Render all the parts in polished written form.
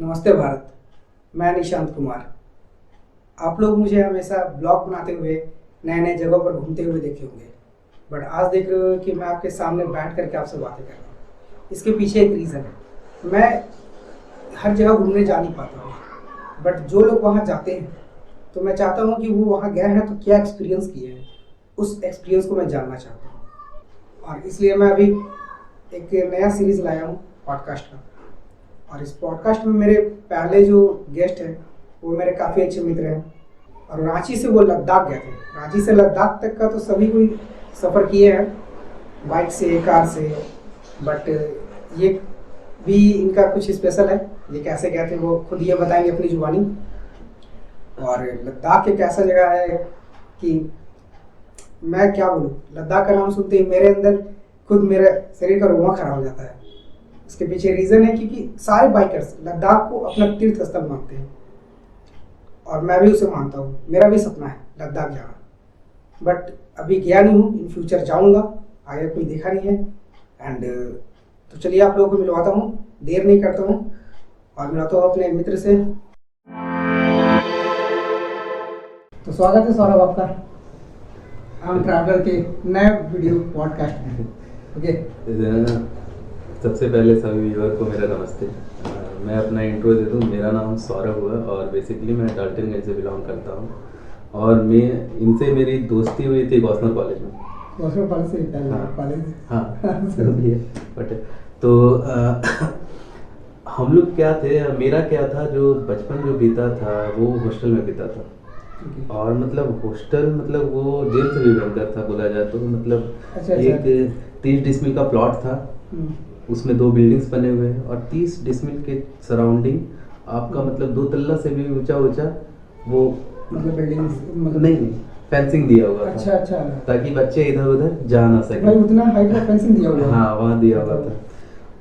नमस्ते भारत। मैं निशांत कुमार। आप लोग मुझे हमेशा ब्लॉग बनाते हुए नए नए जगहों पर घूमते हुए देखे होंगे, बट आज देख रहे हो कि मैं आपके सामने बैठ करके आपसे बातें कर रहा हूँ। इसके पीछे एक रीज़न है। मैं हर जगह घूमने जा नहीं पाता हूँ, बट जो लोग वहाँ जाते हैं तो मैं चाहता हूँ कि वो वहाँ गए हैं तो क्या एक्सपीरियंस किए हैं, उस एक्सपीरियंस को मैं जानना चाहता हूँ। और इसलिए मैं अभी एक नया सीरीज़ लाया हूँ पॉडकास्ट का। और इस पॉडकास्ट में मेरे पहले जो गेस्ट हैं वो मेरे काफ़ी अच्छे मित्र हैं, और रांची से वो लद्दाख गए थे। रांची से लद्दाख तक का तो सभी कोई सफ़र किए हैं, बाइक से, कार से, बट ये भी इनका कुछ स्पेशल है। ये कैसे गए थे वो खुद ये बताएंगे अपनी जुबानी। और लद्दाख एक ऐसा जगह है कि मैं क्या बोलूँ, लद्दाख का नाम सुनते ही मेरे अंदर खुद मेरे शरीर का रोआं खड़ा हो जाता है। इसके पीछे रीज़न है क्योंकि सारे बाइकर्स लद्दाख को अपना तीर्थ स्थल मानते हैं, और मैं भी उसे मानता हूँ। मेरा भी सपना है लद्दाख जाना, बट अभी गया नहीं हूँ। इन फ्यूचर जाऊँगा, आगे कोई देखा नहीं है। एंड तो चलिए आप लोगों को मिलवाता हूँ, देर नहीं करता हूँ और मिलाता हूँ अपने मित्र से। तो स्वागत है सौरभ आपका हम ट्रैवलर के नए वीडियो पॉडकास्ट में। ओके, सबसे पहले सभी व्यूअर को मेरा नमस्ते। मैं अपना इंट्रो दे दूँ। मेरा नाम सौरभ हुआ और बेसिकली मैं डाल्टनगंज से बिलोंग करता हूँ, और मैं इनसे मेरी दोस्ती हुई थी गौसनर कॉलेज में। गौसनर कॉलेज से कॉलेज हाँ जो भी है, बट तो हम लोग क्या थे, मेरा क्या था, जो बचपन जो बीता था वो हॉस्टल में बीता था। और मतलब हॉस्टल मतलब वो जेल से भी भयंकर था बोला जाए तो। मतलब एक 30 डिसमिल का प्लॉट था, उसमें 2 बिल्डिंग्स बने हुए हैं, और 30 डिसमिल के सराउंडिंग आपका मतलब 2 तल्ला से भी ऊंचा वो मतलब बिल्डिंग्स मतलब नहीं फेंसिंग दिया हुआ था। अच्छा, ताकि बच्चे इधर उधर जा ना सके। भाई उतना हाइट का फेंसिंग दिया हुआ है। हाँ वहाँ दिया हुआ था।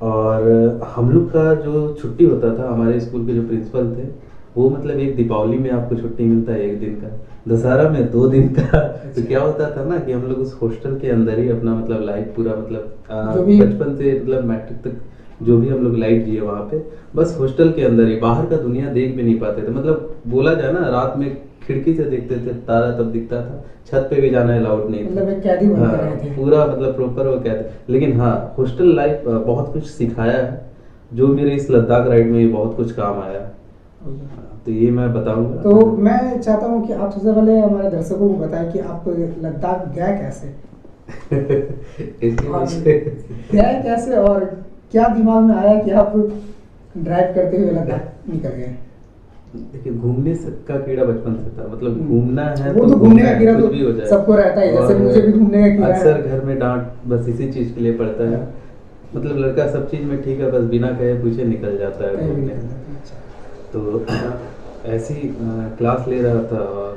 और हम लोग का जो छुट्टी होता था, हमारे स्कूल के जो प्रिंसिपल थे वो मतलब एक दीपावली में आपको छुट्टी मिलता है 1 दिन का, दशहरा में 2 दिन का। तो क्या होता था ना कि हम लोग उस हॉस्टल के अंदर ही अपना मतलब लाइफ पूरा मतलब बचपन से मतलब मैट्रिक तक जो भी हम लोग लाइफ जिए वहाँ पे, बस हॉस्टल के अंदर ही, बाहर का दुनिया देख भी नहीं पाते थे। मतलब बोला जाए ना, रात में खिड़की से देखते थे तारा तब दिखता था, छत पे भी जाना अलाउड नहीं था। मतलब एक कैदी बन कर रहे थे पूरा मतलब प्रॉपर वो कैदी। लेकिन हाँ, हॉस्टल लाइफ बहुत कुछ सिखाया है, जो मेरे इस लद्दाख राइड में भी बहुत कुछ काम आया। तो ये मैं बताऊंगा। तो मैं चाहता हूँ कि आप सबसे पहले हमारे दर्शकों को बताएं कि आप लद्दाख गए कैसे। गए कैसे और क्या दिमाग में आया कि आप ड्राइव करते हुए लद्दाख निकल गए। देखिए, घूमने का कीड़ा बचपन से था। मतलब घूमना है वो तो घूमने का कीड़ा तो भी हो जाए, सबको रहता है, जैसे मुझे भी घूमने का कीड़ा है। अक्सर घर में डांट बस इसी चीज के लिए पड़ता है। मतलब लड़का सब चीज में ठीक है, बस बिना कहे पूछे निकल जाता है घूमने। तो ऐसी क्लास ले रहा था, और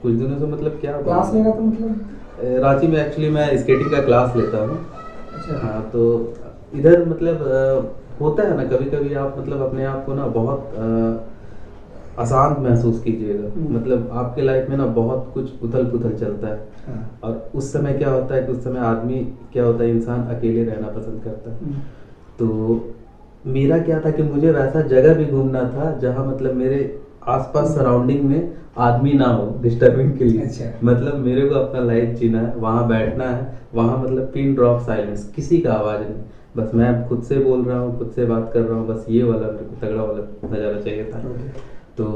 कुछ दिनों से मतलब क्या क्लास ले रहा था मतलब रांची में एक्चुअली मैं स्केटिंग का क्लास लेता हूँ। अच्छा। हाँ, तो इधर मतलब होता है ना, कभी कभी आप मतलब अपने आप को ना बहुत आसान महसूस कीजिएगा। मतलब आपके लाइफ में ना बहुत कुछ उथल पुथल चलता है। और उस समय क्या होता है कि उस समय आदमी क्या होता है, इंसान अकेले रहना पसंद करता है। तो मेरा क्या था कि मुझे वैसा जगह भी घूमना था जहाँ मतलब मेरे आसपास सराउंडिंग में आदमी ना हो डिस्टर्बिंग के लिए। अच्छा। मतलब मेरे को अपना लाइफ जीना है, वहाँ बैठना है, वहाँ मतलब पिन ड्रॉप साइलेंस, किसी का आवाज़ नहीं, बस मैं खुद से बोल रहा हूँ, खुद से बात कर रहा हूँ, बस ये वाला मेरे को तगड़ा वाला नज़ारा चाहिए था। तो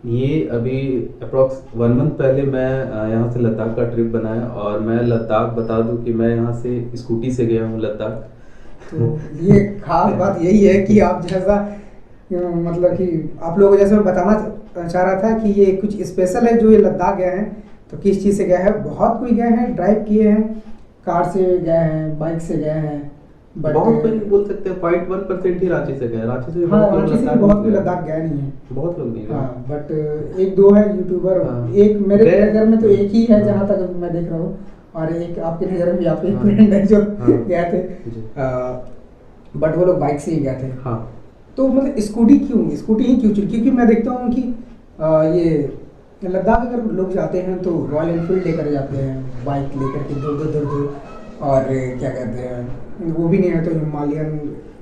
ये अभी अप्रॉक्स 1 मंथ पहले मैं यहाँ से लद्दाख का ट्रिप बनाया। और मैं लद्दाख बता दूँ कि मैं यहाँ से स्कूटी से गया हूँ लद्दाख। तो ये खास बात यही है कि आप जैसा मतलब कि आप लोगों को जैसे मैं बताना चाह रहा था कि ये कुछ स्पेशल है जो ये लद्दाख गए हैं। तो किस चीज़ से गए हैं, बहुत कोई गए हैं, ड्राइव किए हैं, कार से गए हैं, बाइक से गए हैं, बट बहुत कोई बोल सकते हैं 0.1% ही रांची से गए। रांची से हाँ, रांची से बहुत कोई लद्दाख गए नहीं है, बहुत लोग नहीं गए। हाँ, बट 1-2 है यूट्यूबर। एक मेरे नज़र में तो एक ही है जहाँ तक मैं देख रहा हूँ, और एक आपके नज़र में भी आपके फ्रेंड है जो गए थे, बट वो लोग बाइक से ही गए थे। हाँ। तो मतलब स्कूटी ही क्यों चुनी? क्योंकि मैं देखता हूँ कि ये लद्दाख अगर लोग जाते हैं तो रॉयल एनफील्ड लेकर जाते हैं, बाइक लेकर के दूर, और क्या कहते हैं, वो भी नहीं है तो हिमालयन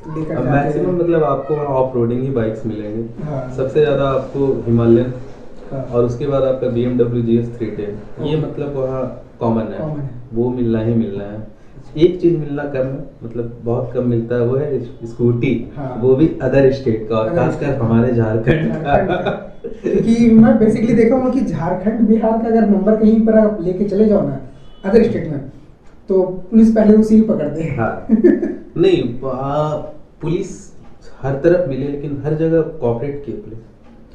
लेकर जाते मैक्सिमम हैं। मतलब आपको वहाँ ऑफ रोडिंग ही बाइक्स मिलेंगे। हाँ। सबसे ज़्यादा आपको हिमालयन हाँ। और उसके बाद आपका BMW GS 310 ये ओके। मतलब वहाँ कॉमन है, कॉमन है। वो मिलना ही मिलना है। एक चीज़ मिलना कम है, मतलब बहुत कम मिलता है, वो है स्कूटी। हाँ। वो भी अदर स्टेट का, और अदर खासकर स्टेट का। हमारे झारखंड झारखंड का। का। क्योंकि मैं बेसिकली देखा हूँ कि झारखंड बिहार का अगर नंबर कहीं पर आप लेके चले जाओ ना अदर स्टेट में, तो पुलिस पहले उसी को पकड़ते हैं। हाँ। नहीं, पुलिस हर तरफ मिले, लेकिन हर जगह कॉपरेट की पुलिस।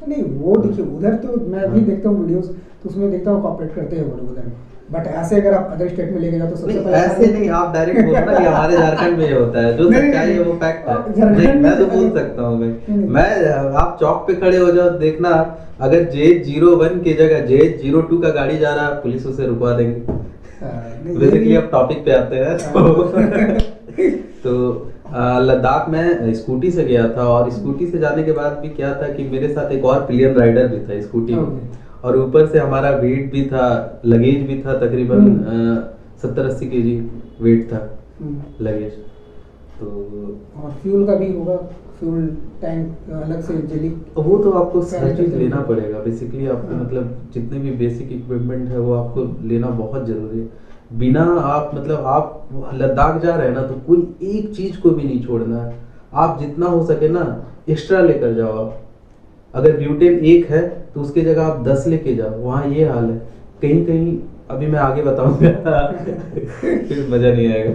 नहीं वो देखिए उधर तो मैं भी देखता हूँ वीडियोस, तो उसमें देखता हूँ कॉपरेट करते हैं वो लोग उधर। बट ऐसे अगर आप अदर स्टेट में लेके जाओ तो सबसे नहीं, पहले ऐसे नहीं, आप डायरेक्ट बोलो ना कि हमारे झारखंड में ये होता है, जो नहीं, सच्चाई है नहीं, वो फैक्ट है। झारखंड नहीं, में मैं तो तो- बोल सकता हूँ भाई। नहीं। मैं, आप चौक पे खड़े हो जाओ, देखना अगर JH01 की जगह JH02 का गाड़ी जा रहा है, पुलिस उसे रुकवा देंगे। नहीं, बेसिकली ये- अब टॉपिक पे आते हैं तो लद्दाख में स्कूटी से गया था, और स्कूटी से जाने के बाद भी क्या था कि मेरे साथ एक और पिलियन राइडर भी था स्कूटी में, ओके। और ऊपर से हमारा वेट भी था, लगेज भी था, तकरीबन 70-80 kg वेट था हम्म। लगेज। तो और फ्यूल का भी होगा, फ्यूल टैंक अलग से जेली। वो तो आपको कैरी हर चीज़ करते लेना हुए। पड़ेगा बेसिकली आपको, हाँ। मतलब जितने भी बेसिक इक्विपमेंट है वो आपको लेना बहुत जरूरी है। बिना आप, मतलब आप लद्दाख जा रहे हैं ना, तो कोई एक चीज को भी नहीं छोड़ना है। आप जितना हो सके ना एक्स्ट्रा लेकर जाओ। आप अगर ब्यूटेन 1 है तो उसकी जगह आप 10 लेके जाओ। वहाँ ये हाल है, कहीं कहीं अभी मैं आगे बताऊंगा फिर मजा नहीं आएगा।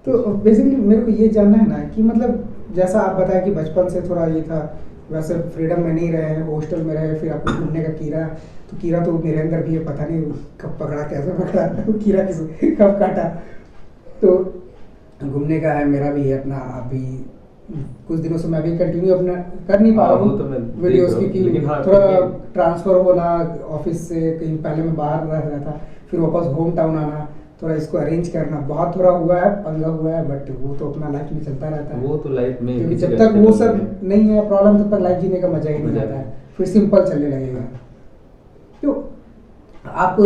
तो बेसिकली मेरे को ये जानना है ना कि मतलब जैसा आप बताया कि बचपन से थोड़ा ये था, वैसे फ्रीडम में नहीं रहे, हॉस्टल में रहे, फिर आपको घूमने का कीड़ा, तो कीड़ा तो मेरे अंदर भी है, पता नहीं कब पकड़ा, कैसे पकड़ा, वो कीड़ा किस कब काटा। तो घूमने का है मेरा भी है अपना। अभी कुछ दिनों से मैं भी कंटिन्यू अपना कर नहीं पा रहा वो तो मैं हूँ देख वीडियोस रहा हूँ, की, लेकिन हाँ, थोड़ा फिर भी- ट्रांसफर होना ऑफिस से, कहीं पहले मैं बाहर रह रहा था, फिर वापस होम टाउन आना, थोड़ा इसको अरेंज करना बहुत थोड़ा हुआ है, पंगा हुआ है, बट वो तो अपना लाइफ में चलता रहता है। वो तो लाइफ में क्योंकि किसी जब का तक वो struggle सब नहीं है प्रॉब्लम, तब तक लाइफ जीने का मजा ही नहीं मजा आता है, नहीं। फिर सिंपल चलने लगेगा। तो आप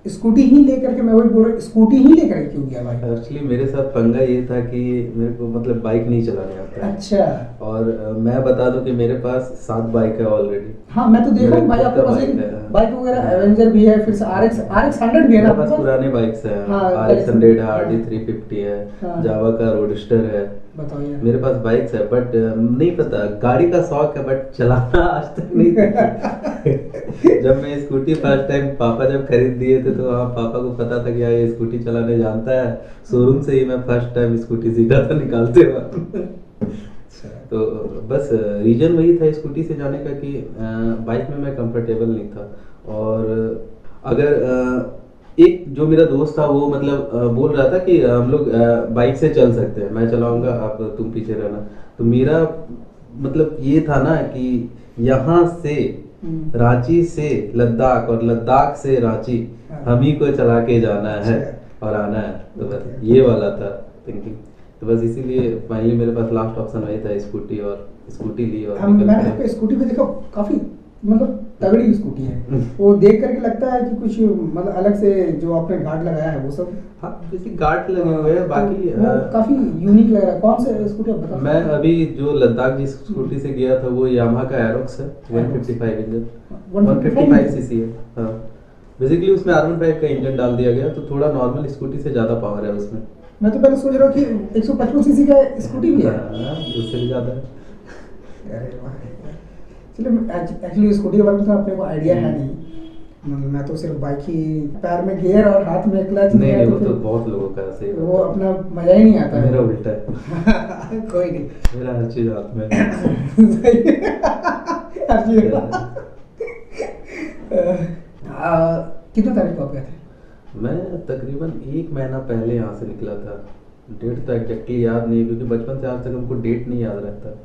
स्कूटी ही लेकर के, मैं वही बोल रहा हूँ, स्कूटी ही लेकर के क्यों गया भाई? एक्चुअली मेरे साथ पंगा ये था कि मेरे को मतलब बाइक नहीं चलाने आता है। अच्छा। और मैं बता दूं कि मेरे पास 7 बाइक है ऑलरेडी। हाँ मैं तो देखा हूँ भाई, मेरे आपके खुद का पास एक बाइक है। बाइक वगैरह एवेंजर भी है, फिर से RX 100 भी है ना मेरे पास आपके पुराने बाइक्स है, हाँ, RX 100 है, हाँ। RD 350 है, हाँ। जावा का रोडस्टर है। बताओ यार। मेरे पास बाइक्स है, बट नहीं पता, गाड़ी का शौक है बट चलाना आज तक नहीं सीखा। जब मैं स्कूटी फर्स्ट टाइम पापा जब खरीद दिए थे, तो हाँ पापा को पता था कि हाँ ये स्कूटी चलाने जानता है। शोरूम से ही मैं फर्स्ट टाइम स्कूटी सीखा था निकालते हुए। तो बस रीजन वही था स्कूटी से जाने का कि बाइक में मैं कंफर्टेबल नहीं था। और अगर एक जो मेरा दोस्त था वो मतलब बोल रहा था कि हम लोग बाइक से चल सकते हैं, मैं चलाऊंगा, आप तुम पीछे रहना। तो मेरा मतलब ये था ना कि यहाँ से रांची से लद्दाख और लद्दाख से रांची हाँ। हम ही को चला के जाना है अच्छा। और आना है। तो बस Okay. ये वाला था थिंकिंग। तो बस इसीलिए फाइनली मेरे पास लास्ट ऑप्शन वही था स्कूटी, और स्कूटी ली और निकल मैंने गए। आपको स्कूटी पे देखा, काफी मतलब तगड़ी स्कूटी है वो, देख करके लगता है कि कुछ मतलब अलग से जो आपने गार्ड लगाया है वो सब। हाँ बेसिक गार्ड लगे हुए हैं, तो बाकी वो काफी यूनिक लग रहा है। कौन से स्कूटी आप बता सकते मैं हैं? अभी जो लद्दाख जिस स्कूटी से गया था वो यामाहा का एरोक्स है, 155 इंजन, 155 सीसी है। हाँ बेसिकली उसमें R15 का इंजन डाल दिया गया, तो थोड़ा नॉर्मल स्कूटी से ज़्यादा पावर है उसमें। मैं तो पहले सोच रहा हूँ कि 155 सीसी का स्कूटी भी है। हाँ, उससे भी ज़्यादा है। अरे वाह। चलिए एक्चुअली स्कूटी के बारे में तो अपने को आइडिया है नहीं, मतलब मैं तो सिर्फ बाइक ही, पैर में गियर और हाथ में क्लच नहीं है, नहीं, वो फिर तो बहुत लोगों का ऐसे ही वो होता है। अपना मजा ही नहीं आता है। मेरा उल्टा है, कोई नहीं। मेरा हर चीज़ हाथ में है। सही है। अच्छी कितने तारीख को आप गए थे? मैं तकरीबन 1 महीना पहले यहाँ से निकला था। डेट तो एग्जैक्टली याद नहीं है, क्योंकि बचपन से आज तक हमको डेट नहीं याद रहता।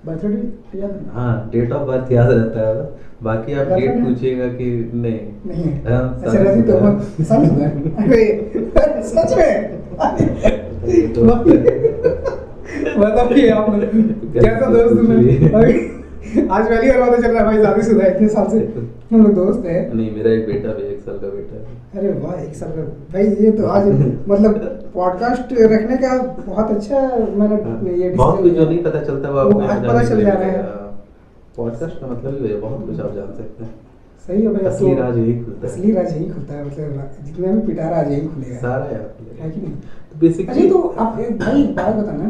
बर्थडे याद है? हाँ डेट ऑफ बर्थ याद रहता है, बाकी आप डेट Girlfriend है? पूछिएगा कि नहीं। नहीं। हाँ, अच्छा रवि तो वो सच में, अरे सच में तो बताइए आप लोग कैसा दोस्त में अभी आज पहली बार पता चल रहा है भाई शादीशुदा है, इतने साल से हम लोग दोस्त हैं। नहीं, मेरा एक बेटा भी 1 साल का बेटा है। अरे वाह, 1 साल का भाई, ये तो आज मतलब पॉडकास्ट रखने का बहुत अच्छा मैंने ये बहुत कुछ decision जो लिया। नहीं पता चलता वो वो आपको आज यहाँ पता जाने चल के जा लिए रहा है। मिलेगा। पॉडकास्ट का मतलब ही है, बहुत कुछ आप जान सकते हैं। सही है भाई, अब असली तो राज यही खुलता है। असली राज यही खुलता है, मतलब जितने भी पिटारा आज यही खुलेगा, सारा यहाँ खुलेगा। है कि नहीं? तो बेसिकली अच्छा, तो आप एक भाई एक बात बताना,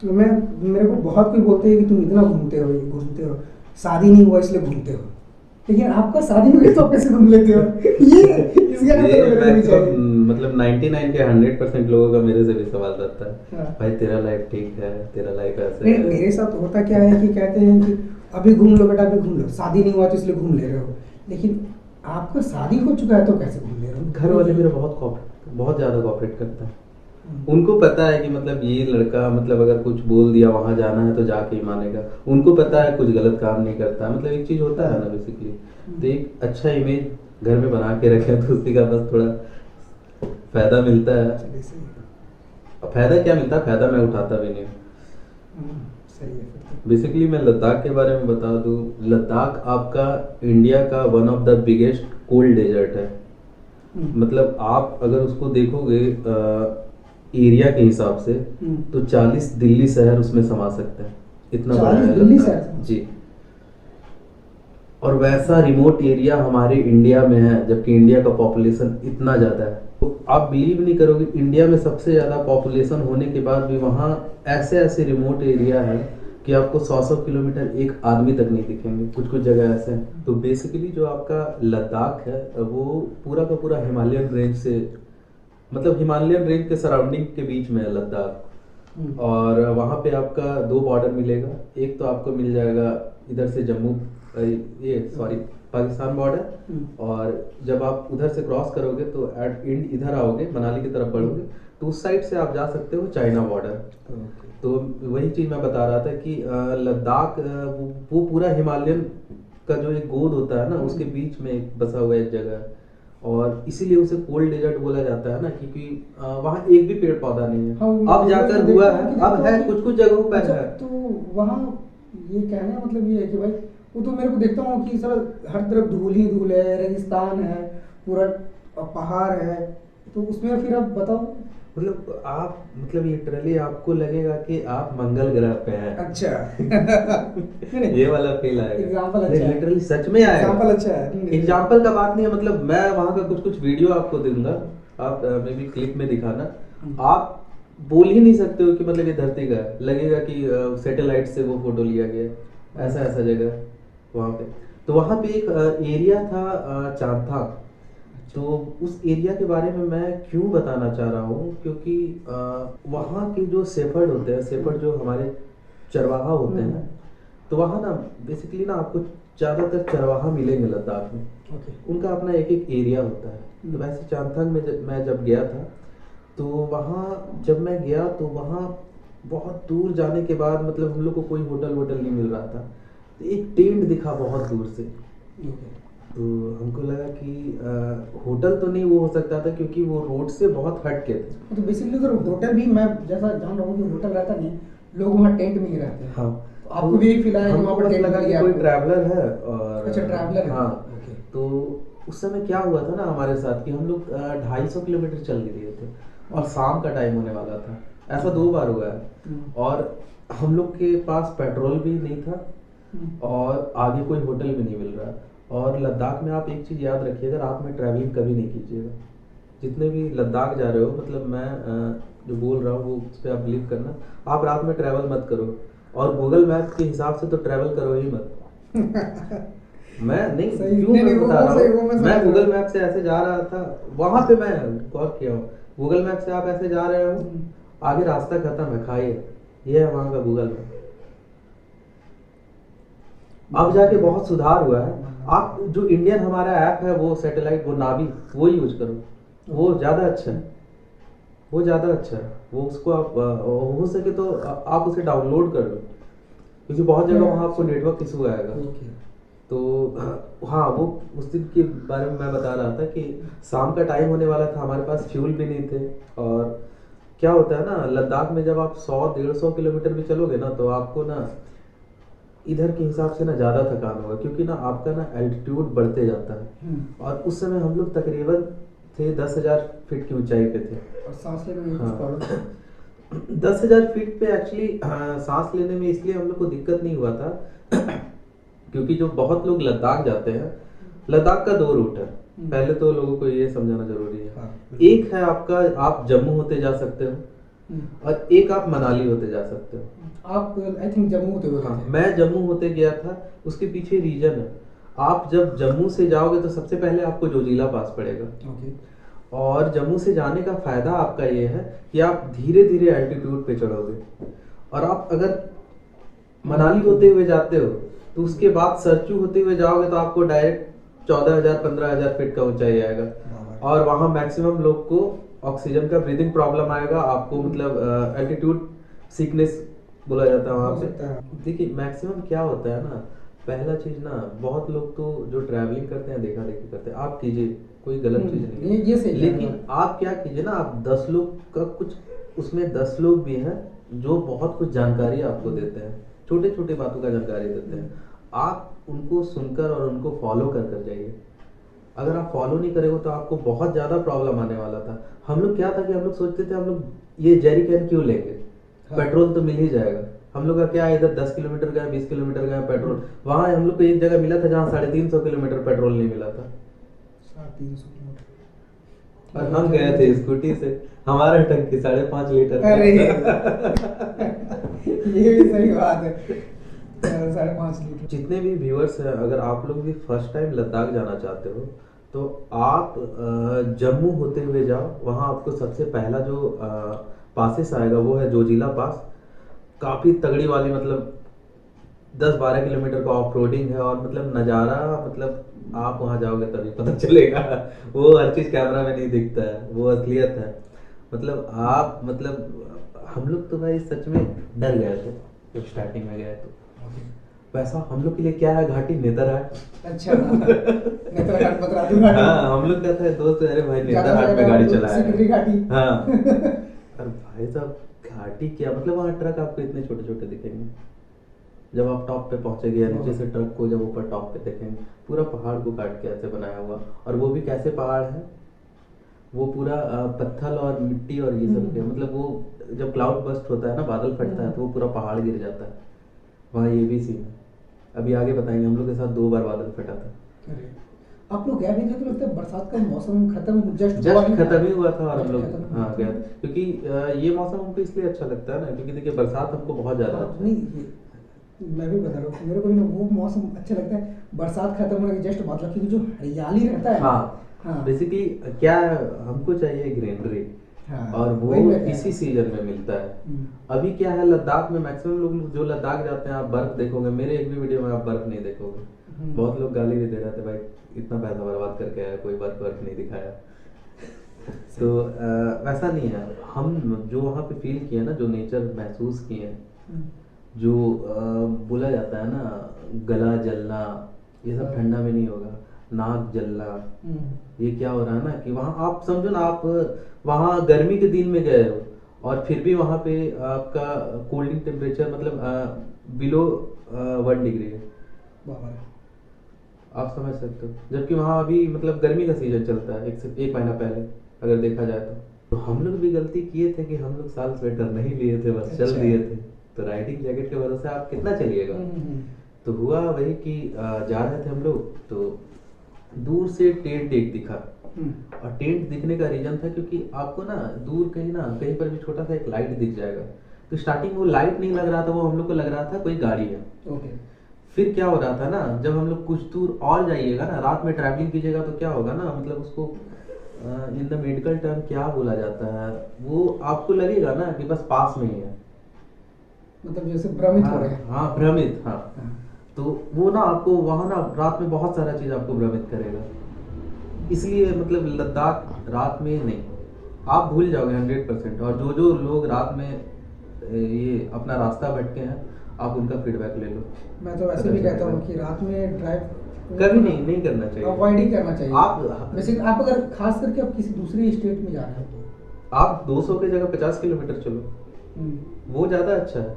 तो मेरे को बहुत कोई बोलते हैं कि तुम इतना घूमते हो, शादी नहीं हुआ इसलिए घूमते हो, लेकिन आपका शादी हो गई तो आप कैसे घूम लेते हो? ये इसका आंसर ये मेरे को भी चाहिए। मतलब 99 के 100% लोगों का मेरे से भी सवाल रहता है, हाँ। भाई तेरा लाइफ ठीक है, तेरा लाइफ ऐसे नहीं, है। मेरे साथ होता क्या है कि कहते हैं कि अभी घूम लो बेटा, अभी घूम लो, शादी नहीं हुआ तो इसलिए घूम ले रहे हो, लेकिन आपका शादी हो चुका है तो कैसे घूम ले रहे हो? घर वाले मेरे बहुत ज़्यादा कोऑपरेट करते हैं। उनको पता है कि मतलब ये लड़का मतलब अगर कुछ बोल दिया वहां जाना है तो जाके ही मानेगा। उनको पता है कुछ गलत काम नहीं करता, मतलब एक चीज होता है ना बेसिकली, तो एक अच्छा इमेज घर में बना के रखे तो उसी का बस थोड़ा फायदा मिलता है। चलिए, सही है। अब फायदा क्या मिलता है, फायदा मैं उठाता भी नहीं। सही है फिर तो। बेसिकली मैं लद्दाख के बारे में बता दूं, लद्दाख आपका इंडिया का one of the biggest cold desert है। मतलब आप अगर उसको देखोगे एरिया के हिसाब से तो 40 दिल्ली शहर उसमें समा सकते हैं, इतना बड़ा 40 है दिल्ली लद्दाख। शहर? जी। और वैसा रिमोट एरिया हमारे इंडिया में है, जबकि इंडिया का पॉपुलेशन इतना ज़्यादा है। तो आप बिलीव नहीं करोगे, इंडिया में सबसे ज़्यादा पॉपुलेशन होने के बाद भी वहाँ ऐसे ऐसे रिमोट एरिया है कि आपको 100 किलोमीटर एक आदमी तक नहीं दिखेंगे, कुछ कुछ जगह ऐसे हैं। तो बेसिकली जो आपका लद्दाख है वो पूरा का पूरा हिमालयन रेंज से, मतलब हिमालयन रेंज के सराउंडिंग के बीच में है लद्दाख। और वहाँ पे आपका 2 बॉर्डर मिलेगा। एक तो आपको मिल जाएगा इधर से जम्मू, ये सॉरी पाकिस्तान बॉर्डर, और जब आप उधर से क्रॉस करोगे तो एट इंड इधर आओगे, मनाली की तरफ बढ़ोगे तो उस साइड से आप जा सकते हो चाइना बॉर्डर। तो वही चीज़ मैं बता रहा था कि लद्दाख वो पूरा हिमालयन का जो एक गोद होता है ना उसके बीच में एक बसा हुआ एक जगह है, और इसीलिए उसे कोल्ड डेजर्ट बोला जाता है ना, क्योंकि वहाँ एक भी पेड़ पौधा नहीं है। हाँ, अब जाकर हुआ है, अब है कुछ कुछ जगहों पर अच्छा, है। तो वहाँ ये कहने का मतलब ये है कि भाई वो तो मेरे को देखता हूँ कि सब हर तरफ धूल ही धूल है, रेगिस्तान है, पूरा पहाड़ है, तो उसमें फिर आप बताओ। मतलब आप मतलब लिटरली आपको लगेगा कि आप मंगल ग्रह पे हैं। अच्छा। ये वाला फील आएगा। एग्जाम्पल अच्छा है। लिटरली सच में आएगा। एग्जाम्पल अच्छा है। एग्जाम्पल का बात नहीं है, मतलब मैं वहाँ का कुछ कुछ वीडियो आपको दूंगा, आप मे बी क्लिप में दिखाना, आप बोल ही नहीं सकते हो कि मतलब ये धरती का है, लगेगा कि सैटेलाइट से वो फोटो लिया गया, ऐसा ऐसा जगह वहाँ पे। तो वहाँ पे एक एरिया था चांगथांग। तो उस एरिया के बारे में मैं क्यों बताना चाह रहा हूँ, क्योंकि वहाँ के जो शेफर्ड होते हैं, शेफर्ड जो हमारे चरवाहा होते हैं, तो वहाँ ना बेसिकली ना आपको ज़्यादातर चरवाहा मिलेंगे लद्दाख में। उनका अपना एक एक एरिया होता है। तो वैसे चांगथांग में मैं जब गया था तो वहाँ जब मैं गया तो वहाँ बहुत दूर जाने के बाद मतलब हम लोग को कोई होटल नहीं मिल रहा था, तो एक टेंट दिखा बहुत दूर से। तो हमको लगा कि होटल तो नहीं वो हो सकता था, क्योंकि वो रोड से बहुत हट के थे। तो बेसिकली उधर होटल भी, मैं जैसा जान रहा हूँ कि होटल रहता नहीं, लोग वहाँ टेंट में ही रहते हैं। हाँ, तो आपको भी यही फील आया कि वहाँ पर टेंट लगा लगा कि कोई ट्रैवलर है। और अच्छा, ट्रैवलर है। हाँ। ओके। तो उस समय क्या हुआ था ना हमारे साथ कि हम लोग 250 किलोमीटर चल लिए थे और शाम का टाइम होने वाला था। ऐसा 2 बार हुआ है। और हम लोग के पास पेट्रोल भी नहीं था और आगे कोई होटल भी नहीं मिल रहा। और लद्दाख में आप एक चीज़ याद रखिएगा, रात में ट्रैवलिंग कभी नहीं कीजिएगा। जितने भी लद्दाख जा रहे हो, मतलब मैं जो बोल रहा हूँ वो उस पर आप बिलीव करना, आप रात में ट्रैवल मत करो, और गूगल मैप के हिसाब से तो ट्रैवल करो ही मत। मैं नहीं क्यों मैं बता रहा हूँ, मैं गूगल मैप से ऐसे जा रहा था वहां पे, मैं गौर किया हूँ, गूगल मैप से आप ऐसे जा रहे हो, आगे रास्ता खत्म है, खाइए, ये है वहां का गूगल मैप। अब जाके बहुत सुधार हुआ है। आप जो इंडियन हमारा ऐप है वो सैटेलाइट, वो नावी, वो यूज करो, वो ज़्यादा अच्छा है, वो ज़्यादा अच्छा है। वो उसको आप हो सके तो आप उसे डाउनलोड कर लो, क्योंकि बहुत जगह वहाँ आपको नेटवर्क इशू आएगा। तो हाँ, वो उस दिन के बारे में मैं बता रहा था कि शाम का टाइम होने वाला था, हमारे पास फ्यूल भी नहीं थे। और क्या होता है ना लद्दाख में, जब आप 100-150 किलोमीटर भी चलोगे ना तो आपको ना इधर के हिसाब से ना ज़्यादा थकान होगा, क्योंकि ना आपका ना एल्टीट्यूड बढ़ते जाता है। और उस समय हम लोग तकरीबन थे 10,000 फीट की ऊंचाई पे थे। और सांस लेने में कुछ हाँ। प्रॉब्लम? 10,000 फीट पे एक्चुअली सांस लेने में इसलिए हम लोग को दिक्कत नहीं हुआ था क्योंकि जो बहुत लोग लद्दाख जाते हैं, लद्दाख का 2 रूट है। पहले तो लोगों को ये समझाना जरूरी है। हाँ, एक है आपका, आप जम्मू होते जा सकते हो, और एक आप मनाली होते जा सकते हो। आप आई थिंक जम्मू होते हुए हाँ, गए थे। मैं जम्मू होते गया था। उसके पीछे रीजन है, आप जब जम्मू से जाओगे तो सबसे पहले आपको जोजिला पास पड़ेगा। ओके। और जम्मू से जाने का फायदा आपका ये है कि आप धीरे धीरे एल्टीट्यूड पे चढ़ोगे। और आप अगर मनाली होते हुए जाते हो तो उसके बाद सरचू होते हुए जाओगे तो आपको डायरेक्ट 14,000-15,000 फीट का ऊंचाई आएगा। और वहाँ मैक्सिमम लोग को ऑक्सीजन का ब्रीदिंग प्रॉब्लम आएगा। आपको मतलब एल्टीट्यूड सिकनेस बोला जाता है वहाँ हो सकता पे। है। देखिए मैक्सिमम क्या होता है ना, पहला चीज ना, बहुत लोग तो जो ट्रैवलिंग करते हैं देखा देखी करते हैं। आप कीजिए, कोई गलत चीज नहीं है। ये सही है। लेकिन आप क्या कीजिए ना, आप 10 लोग का कुछ, उसमें 10 लोग भी हैं जो बहुत कुछ जानकारी आपको देते हैं, छोटे छोटे बातों का जानकारी देते हैं। आप उनको सुनकर और उनको फॉलो कर कर जाइए। अगर आप फॉलो नहीं करेंगे तो आपको बहुत ज्यादा प्रॉब्लम आने वाला था। हम लोग क्या था कि हम लोग सोचते थे हम लोग ये जेरी कैन क्यों लेंगे, पेट्रोल तो मिल ही जाएगा। हम लोग का क्या है, इधर 10 किलोमीटर गए, 20 किलोमीटर गए पेट्रोल। वहां हम लोग को एक जगह मिला था जहाँ 350 किलोमीटर पेट्रोल नहीं मिला था। 350 किलोमीटर। और हम गए थे स्कूटी से, हमारा टंकी 5.5 लीटर का। अरे ये भी सही बात है, 5.5 लीटर। जितने भी व्यूअर्स हैं, अगर आप लोग भी फर्स्ट टाइम लद्दाख जाना चाहते हो तो आप जम्मू होते हुए जाओ। वहाँ आपको सबसे पहला जो पासेस आएगा वो है जोजिला पास। काफ़ी तगड़ी वाली, मतलब 10-12 किलोमीटर का ऑफ रोडिंग है। और मतलब नज़ारा, मतलब आप वहाँ जाओगे तभी पता चलेगा। वो हर चीज़ कैमरा में नहीं दिखता है, वो असलियत है। मतलब आप, मतलब हम लोग तो भाई सच में डर गए थे जब स्टार्टिंग में गए। तो वैसा हम लोग के लिए क्या है, घाटी नेतरहाट। अच्छा। नेतरहाट बतरातू घाटी। हाँ, हम लोग कहते हैं दोस्त, अरे भाई ज्यादा नेतरहाट से में ज्यादा गाड़ी तो चलाया सिकंदरी घाटी। हाँ। अरे भाई साहब, घाटी क्या मतलब, वहाँ ट्रक आपको इतने छोटे छोटे दिखेंगे। जब आप टॉप पे पहुंचेंगे या नीचे से ट्रक को जब ऊपर टॉप पे देखेंगे, पूरा पहाड़ को काट के ऐसे बनाया हुआ। और वो भी कैसे पहाड़ है, वो पूरा पत्थर और मिट्टी और ये सब के, मतलब वो जब क्लाउड बस्ट होता है ना, बादल फटता है तो वो पूरा पहाड़ गिर जाता है। वहाँ ये भी सीन है, अभी आगे बताएंगे। हम लोग के साथ 2 बार बादल फटा था। अरे, आप लोग गए भी थे तो लगता है बरसात का मौसम खत्म जस्ट खत्म ही हुआ था और हम लोग खत्म हुआ हाँ था। गए थे। क्योंकि ये मौसम हमको इसलिए अच्छा लगता है ना, क्योंकि देखिए बरसात हमको बहुत ज्यादा अच्छा नहीं, मैं भी बता रहा हूँ, मेरे को भी ना वो मौसम अच्छा लगता है, बरसात खत्म होने के जस्ट बाद, क्योंकि जो हरियाली रहता है। हाँ, बेसिकली क्या है, हमको चाहिए ग्रीनरी। हाँ, और वो वही मैं कह इसी रहा हूँ। सीजन में मिलता है। अभी क्या है, लद्दाख में मैक्सिमम लोग जो लद्दाख जाते हैं, आप बर्फ देखोगे। मेरे एक भी वीडियो में आप बर्फ नहीं देखोगे। बहुत लोग गाली भी दे रहे थे, भाई इतना पैसा बर्बाद करके आया, कोई बर्फ नहीं दिखाया। तो वैसा नहीं है। हम जो वहाँ पे फील किए ना, जो नेचर महसूस किए, जो बोला जाता है ना, गला जलना, ये सब ठंडा में नहीं होगा। नाक जलना, ये क्या हो रहा है ना कि वहाँ आप समझो ना, आप वहाँ गर्मी के दिन में गए हो और फिर भी वहाँ पे आपका कोल्डिंग टेम्परेचर मतलब बिलो 1 डिग्री है। आप समझ सकते हो, जबकि वहाँ अभी मतलब गर्मी का सीजन चलता है, एक महीना पहले अगर देखा जाए तो हम लोग भी गलती किए थे कि हम लोग साल स्वेटर नहीं लिए थे, बस चल दिए थे। तो राइडिंग जैकेट के भरोसे आप कितना चलिएगा। तो हुआ वही कि जा रहे थे हम लोग, तो दूर से टेंट एक दिखा। और टेंट दिखने का रीजन था क्योंकि आपको ना दूर कहीं पर भी छोटा सा एक लाइट दिख जाएगा। तो स्टार्टिंग वो लाइट नहीं लग रहा था, वो हम लोग को लग रहा था कोई गाड़ी है। फिर क्या हो रहा था ना, जब हम लोग कुछ दूर और जाइएगा ना, रात में ट्रैवलिंग कीजिएगा, तो क्या होगा ना, मतलब उसको इन द मेडिकल टर्म क्या बोला जाता है, वो आपको लगेगा ना कि बस पास में ही है, मतलब जैसे भ्रमित हो रहे हैं। हाँ, भ्रमित। हाँ, तो वो ना आपको वहाँ ना रात में बहुत सारा चीज आपको भ्रमित करेगा। इसलिए मतलब लद्दाख रात में नहीं, आप भूल जाओगे 100%। और जो लोग रात में ये अपना रास्ता भटके हैं, आप उनका फीडबैक ले लो। मैं तो वैसे भी कहता हूँ कि रात में ड्राइव कभी नहीं करना चाहिए, अवॉइड ही करना चाहिए। आप वैसे आप अगर खास करके आप किसी दूसरी स्टेट में जा रहे हो तो आप 200 की जगह 50 किलोमीटर चलो, वो ज्यादा अच्छा है।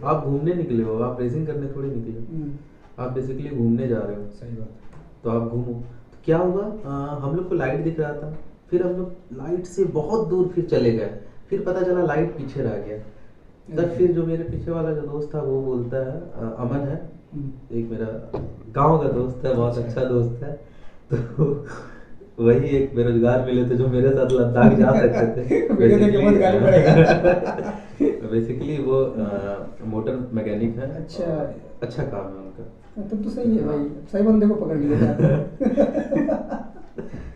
आप घूमने निकले हो, आप रेसिंग करने थोड़ी निकले हो, आप बेसिकली घूमने जा रहे हो। सही बात तो आप घूमो। तो क्या हुआ, हम लोग को लाइट दिख रहा था, फिर हम लोग लाइट से बहुत दूर फिर चले गए, फिर पता चला लाइट पीछे रह गया। तब फिर जो मेरे पीछे वाला जो दोस्त था वो बोलता है, अमन है, एक मेरा गांव का दोस्त है, बहुत अच्छा दोस्त है। तो वही एक बेरोजगार मिले थे जो मेरे साथ लद्दाख जा सकते थे। वीडियो देख के बहुत गाली पड़ेगा। बेसिकली वो मोटर मैकेनिक है। अच्छा। और अच्छा काम है उनका। तब तो सही है भाई, सही बंदे को पकड़ लिया।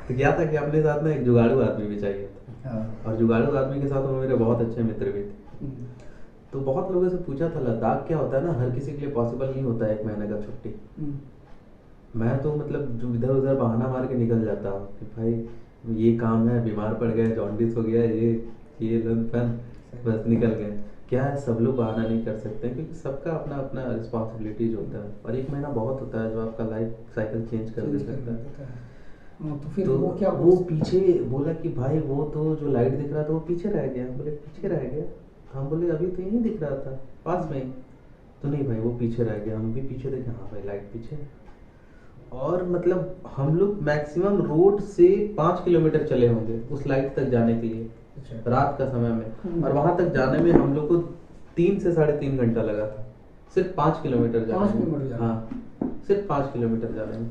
तो क्या था कि अपने साथ ना एक जुगाड़ू आदमी भी चाहिए था। हाँ। और जुगाड़ू आदमी के साथ वो मेरे बहुत अच्छे मित्र भी थे। तो बहुत लोगों से पूछा था, लद्दाख क्या होता है ना, हर किसी के लिए पॉसिबल नहीं होता है 1 महीने का छुट्टी। मैं तो मतलब जो इधर उधर बहाना मार के निकल जाता हूँ कि भाई ये काम है, बीमार पड़ गए, जॉन्डिस हो गया, ये लन फन, बस निकल गए। क्या है, सब लोग बहाना नहीं कर सकते हैं, क्योंकि सबका अपना अपना रिस्पॉन्सिबिलिटीज होता है, और 1 महीना बहुत होता है जो आपका लाइफ साइकिल चेंज कर दे सकता है। तो फिर तो वो क्या वो पीछे बोला कि भाई वो तो जो लाइट दिख रहा था वो पीछे रह गया। बोले पीछे रह गया? हम बोले अभी तो यहीं दिख रहा था पास में ही। तो नहीं भाई वो पीछे रह गया। हम भी पीछे देखे, हाँ भाई लाइट पीछे है। और मतलब हम लोग मैक्सिमम रोड से 5 किलोमीटर चले होंगे उस लाइट तक जाने के लिए, रात का समय में। और वहां तक जाने में हम लोग को 3 से 3.5 घंटा लगा था, सिर्फ 5 किलोमीटर जाने में। हाँ, सिर्फ 5 किलोमीटर जाने में।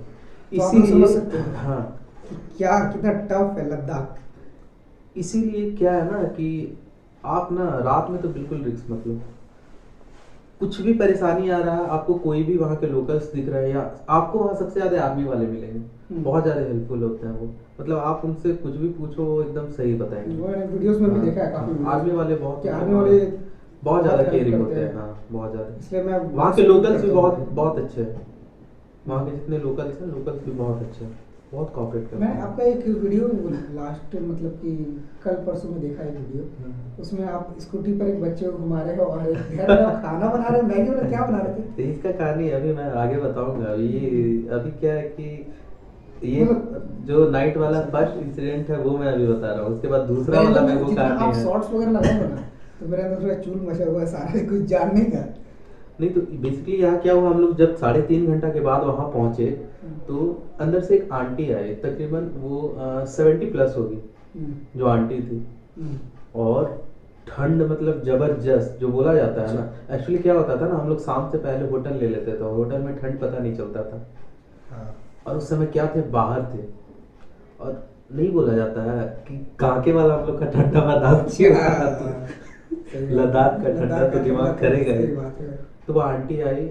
तो आप समझ सकते इसीलिए हैं हाँ, क्या कितना टफ है लद्दाख। इसीलिए क्या है ना कि आप ना रात में तो बिल्कुल रिस्क मत लो। कुछ भी परेशानी आ रहा है, आपको कोई भी वहाँ के लोकल्स दिख रहे हैं, या आपको वहाँ सबसे ज्यादा आर्मी वाले मिलेंगे, बहुत ज्यादा हेल्पफुल होते हैं वो। मतलब आप उनसे कुछ भी पूछो वो एकदम सही बताएंगे। मैंने वीडियोस में भी देखा है काफी वीडियोस आर्मी में वाले बहुत कि आर्मी वाले बहुत ज्यादा हेल्प केयरिंग करते होते हैं। हैं। हाँ, बहुत ज्यादा। इसलिए मैं वहाँ के वैसे लोकल्स भी करता हूँ। बहुत बहुत अच्छे हैं। वहाँ के जितने लोकल्स हैं, लोकल्स भी बहुत अच्छे हैं, बहुत कॉपरेट करते मैंने हैं। आपका एक वीडियो लास्ट मतलब कि कल परसों में देखा, एक वीडियो उसमें आप स्कूटी पर एक बच्चे को घुमा रहे हो और घर में आप खाना बना रहे हो, मैगी में क्या बना रहे थे? तो इसका कहानी अभी मैं आगे बताऊंगा। अभी क्या है कि ये मतलब जो नाइट वाला फर्स्ट इंसिडेंट है वो मैं अभी बता रहा हूँ, उसके बाद दूसरा वाला मैं वो जितना कहानी आप है। शॉर्ट्स वगैरह लगाओगे ना तो मेरे अंदर थोड़ा चूल मचा हुआ है सारा कुछ जानने का। नहीं तो बेसिकली यहाँ क्या हुआ, हम लोग जब 3.5 घंटा के बाद वहाँ पहुंचे तो अंदर से एक आंटी आई, तकरीबन वो 70+ होगी जो आंटी थी। और ठंड मतलब जबरदस्त जो बोला जाता है ना। एक्चुअली क्या होता था ना, हम लोग शाम से पहले होटल ले लेते थे, होटल में ठंड पता नहीं चलता था। और उस समय क्या थे, बाहर थे। और नहीं बोला जाता है कि काके वाला हम लोग का ठंडा बर्दाश्त नहीं होता तो लद्दाख का ठंडा तो दिमाग करेगा ही। तो वो आंटी आई,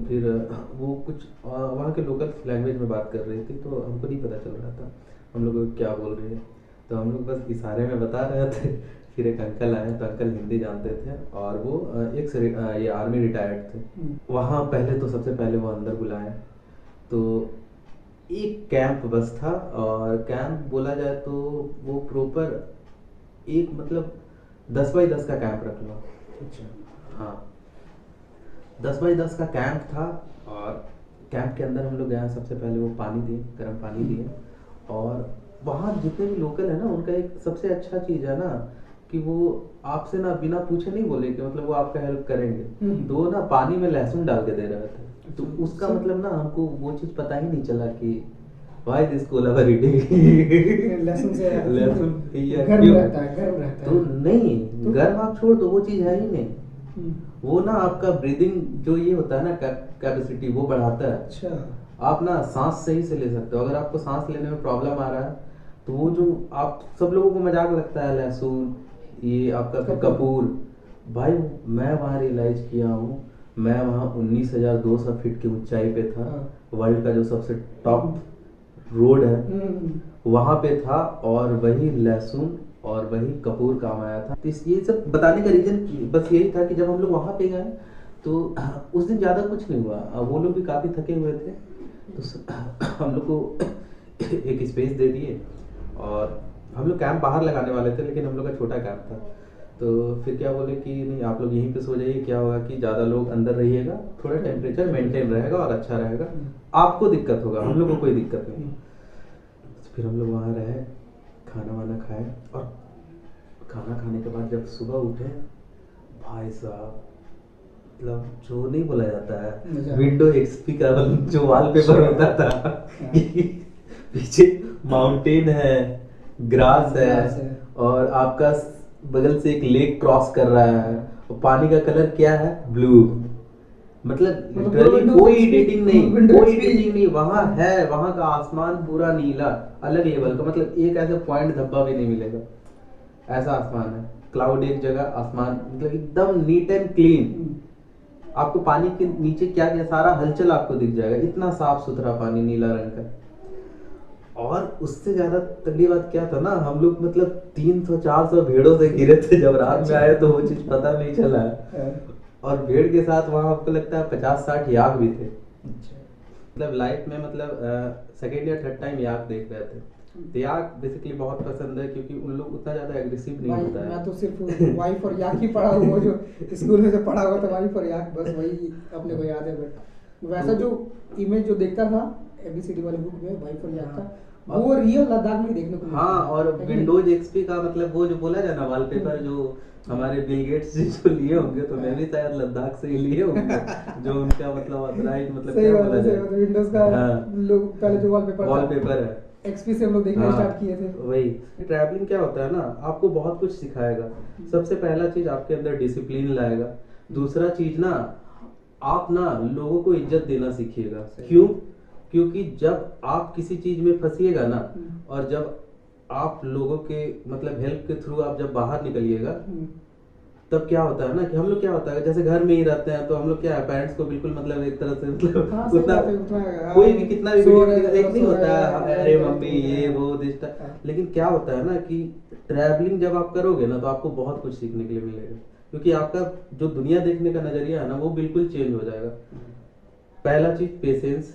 फिर वो कुछ वहाँ के लोकल लैंग्वेज में बात कर रही थी, तो हमको नहीं पता चल रहा था हम लोग को क्या बोल रही है। तो हम लोग बस इशारे में बता रहे थे। फिर एक अंकल आए, तो अंकल हिंदी जानते थे, और वो ये आर्मी रिटायर्ड थे। वहाँ पहले तो सबसे पहले वो अंदर बुलाए, तो एक कैंप बस था। और कैंप बोला जाए तो वो प्रॉपर एक मतलब 10x10 का कैंप रख लो। हाँ, 10x10 का कैंप था। और कैंप के अंदर हम लोग गए, सबसे पहले वो पानी दिए, गर्म पानी दिए। और वहाँ जितने भी लोकल है ना, उनका एक सबसे अच्छा चीज़ है ना कि वो आपसे ना बिना पूछे नहीं बोले कि मतलब वो आपका हेल्प करेंगे। तो वो ना पानी में लहसुन डाल के दे रहे थे, तो उसका मतलब ना हमको वो चीज़ पता ही नहीं चला कि व्हाई दिस कोला लहसुन से लहसुन गर्म रहता है, गर्म रहता तो है। नहीं, गर्म आप छोड़ दो, वो चीज़ है ही नहीं। वो ना आपका ब्रीदिंग जो ये होता है ना कैपेसिटी, वो बढ़ाता है। अच्छा। आप ना सांस सही से ले सकते हो। अगर आपको सांस लेने में प्रॉब्लम आ रहा है तो वो जो आप सब लोगों को मजाक लगता है लहसुन, ये आपका कपूर, भाई मैं वहाँ रियलाइज किया हूँ, मैं वहाँ 19,200 फीट की ऊंचाई पे था। वर्ल्ड का जो सबसे टॉप रोड है वहाँ पे था, और वही लहसुन और वही कपूर काम आया था। तो ये सब बताने का रीजन बस यही था कि जब हम लोग वहाँ पे गए तो उस दिन ज़्यादा कुछ नहीं हुआ। वो लोग भी काफ़ी थके हुए थे, तो हम लोग को एक स्पेस दे दिए। और हम लोग कैंप बाहर लगाने वाले थे, लेकिन हम लोग का छोटा कैंप था। तो फिर क्या बोले कि नहीं आप लोग यहीं पे सो जाइए, क्या होगा कि ज़्यादा लोग अंदर रहिएगा, थोड़ा टेम्परेचर मेंटेन रहेगा और अच्छा रहेगा, आपको दिक्कत होगा, हम लोग को कोई दिक्कत नहीं। फिर हम लोग वहाँ रहे, खाना वाना खाए, और खाना खाने के बाद जब सुबह उठे, भाई साहब मतलब जो नहीं बोला जाता है अच्छा। विंडो एक्सपी का जो वॉलपेपर होता था पीछे माउंटेन है, ग्रास ग्रास है है। और आपका बगल से एक लेक क्रॉस कर रहा है और पानी का कलर क्या है, ब्लू। मतलब मतलब literally Windows कोई XP एडिटिंग नहीं, Windows कोई XP एडिटिंग नहीं, वहां है, वहां का आसमान पूरा नीला अलग लेवल का, मतलब एक ऐसे पॉइंट धब्बा भी नहीं मिलेगा, ऐसा आसमान है। क्लाउड एक जगह, आसमान मतलब एकदम नीट एंड क्लीन। आपको पानी के नीचे क्या क्या सारा हलचल आपको दिख जाएगा, इतना साफ सुथरा पानी नीला रंग का। और उससे ज्यादा तगड़ी बात क्या था ना, हम लोग मतलब 300-400 भेड़ों से घिरे थे, जब रात में आए तो वो चीज पता नहीं चला। और भेड़ के साथ वहां आपको लगता है 50-60 याक भी थे। मतलब लाइफ में मतलब सेकेंड या थर्ड टाइम याक देख रहे थे। तो याक बेसिकली बहुत पसंद है क्योंकि उन लोग उतना ज्यादा एग्रेसिव नहीं भाई होता है। मैं तो सिर्फ वाइफ और याक ही पढ़ा हुआ, जो स्कूल में जो पढ़ा हुआ था वाइफ और याक, बस वही अपने को याद है। बट वैसा जो इमेज जो देखता था एबीसीडी वाले बुक में वाइफ और याक का, वो रियल लद्दाख में देखने को मिलता हाँ, है। और है कि नहीं? विंडोज एक्सपी का मतलब वो जो बोला जाए ना वॉलपेपर, जो हमारे बिल गेट्स जी जो लिए होंगे, तो मैं भी शायद लद्दाख से ही लिए होंगे, जो उनका मतलब ऑथराइज मतलब सही क्या बात बोला है, सही जाए, बात है। विंडोज का लोग पहले जो वॉलपेपर वॉलपेपर है, एक्सपी से हम लोग देखना हाँ, स्टार्ट किए थे। वही। ट्रैवलिंग क्या होता है ना, आपको बहुत कुछ सिखाएगा। सबसे पहला चीज आपके अंदर डिसिप्लिन लाएगा। दूसरा चीज ना, आप ना लोगों को इज्जत देना सीखिएगा। क्यों? क्योंकि जब आप किसी चीज में फंसिएगा ना, और जब आप लोगों के मतलब हेल्प के थ्रू आप जब बाहर निकलिएगा, तब क्या होता है ना कि हम लोग क्या होता है, जैसे घर में ही रहते हैं तो हम लोग क्या है, पेरेंट्स को बिल्कुल मतलब एक तरह से मतलब हाँ, सही उतना बात है, उतना कोई भी कितना भी सो वीडियो रहे दिखा, हैं, एक नहीं सो होता रहे है, हैं, अरे ये मम्मी ये वो दिस। लेकिन क्या होता है ना कि ट्रैवलिंग जब आप करोगे ना, तो आपको बहुत कुछ सीखने के लिए मिलेगा, क्योंकि आपका जो दुनिया देखने का नजरिया है ना, वो बिल्कुल चेंज हो जाएगा। पहला चीज पेशेंस,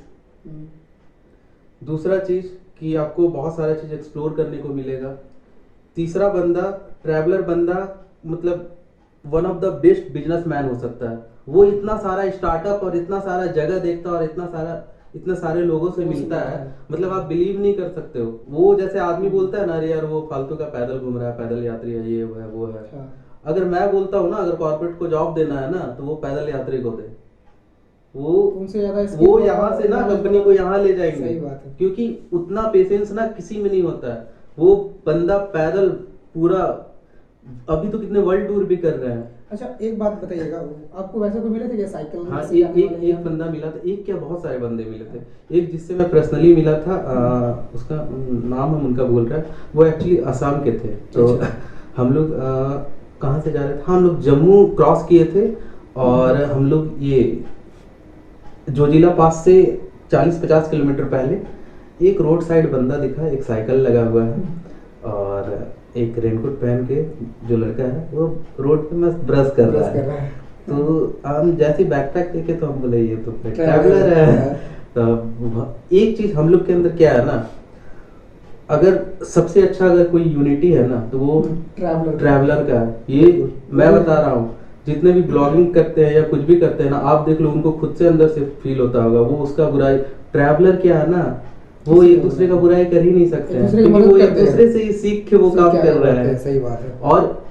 दूसरा चीज कि आपको बहुत सारा चीज एक्सप्लोर करने को मिलेगा। तीसरा बंदा, ट्रैवलर बंदा मतलब one of the best businessman हो सकता है। वो इतना सारा स्टार्टअप और इतना सारा जगह देखता है और इतने सारे लोगों से मिलता है, मतलब आप बिलीव नहीं कर सकते हो। वो जैसे आदमी बोलता है ना, अरे यार वो फालतू का पैदल घूम रहा है, पैदल यात्री है, ये वो है वो है। अगर मैं बोलता हूँ ना, अगर कॉर्पोरेट को जॉब देना है ना, तो वो पैदल यात्री को दे, उनसे ज्यादा वो यहाँ से ना कंपनी को यहाँ ले जाएंगे। सही बात है। क्योंकि उतना पेशेंस ना किसी में नहीं होता है। वो बंदा पैदल पूरा, अभी तो कितने वर्ल्ड टूर भी कर रहे हैं। अच्छा एक बात बताइएगा, आपको वैसे कोई मिले थे क्या साइकिल हाँ, से जाने वाले एक या- बंदा मिला था, एक क्या बहुत सारे बंदे मिले थे। एक जिससे मैं पर्सनली मिला था, उसका नाम हम उनका बोल रहा है, वो एक्चुअली असम के थे। तो अच्छा। हम लोग कहाँ से जा रहे थे, हम लोग जम्मू क्रॉस किए थे, और हम लोग ये जोजिला पास से 40-50 किलोमीटर पहले एक रोड साइड बंदा दिखा, एक साइकिल लगा हुआ है और एक रेनकोट पहन के जो लड़का है वो रोड पे मस्त ब्रश कर रहा है। तो हम जैसे बैकपैक देखे तो हम बोले ये तो ट्रैवलर है। तो एक चीज हम लोग के अंदर क्या है ना, अगर सबसे अच्छा अगर कोई यूनिटी है ना, तो वो ट्रैवलर का है। ये मैं बता रहा हूँ, जितने भी ब्लॉगिंग करते हैं या कुछ भी करते हैं ना, आप देख लो, उनको खुद से अंदर से फील होता होगा। वो उसका बुराई, ट्रैवलर क्या है ना, वो एक दूसरे का बुराई कर ही नहीं सकते हैं, क्योंकि वो एक दूसरे से ही सीख के वो काम कर रहे हैं। सही बात है। और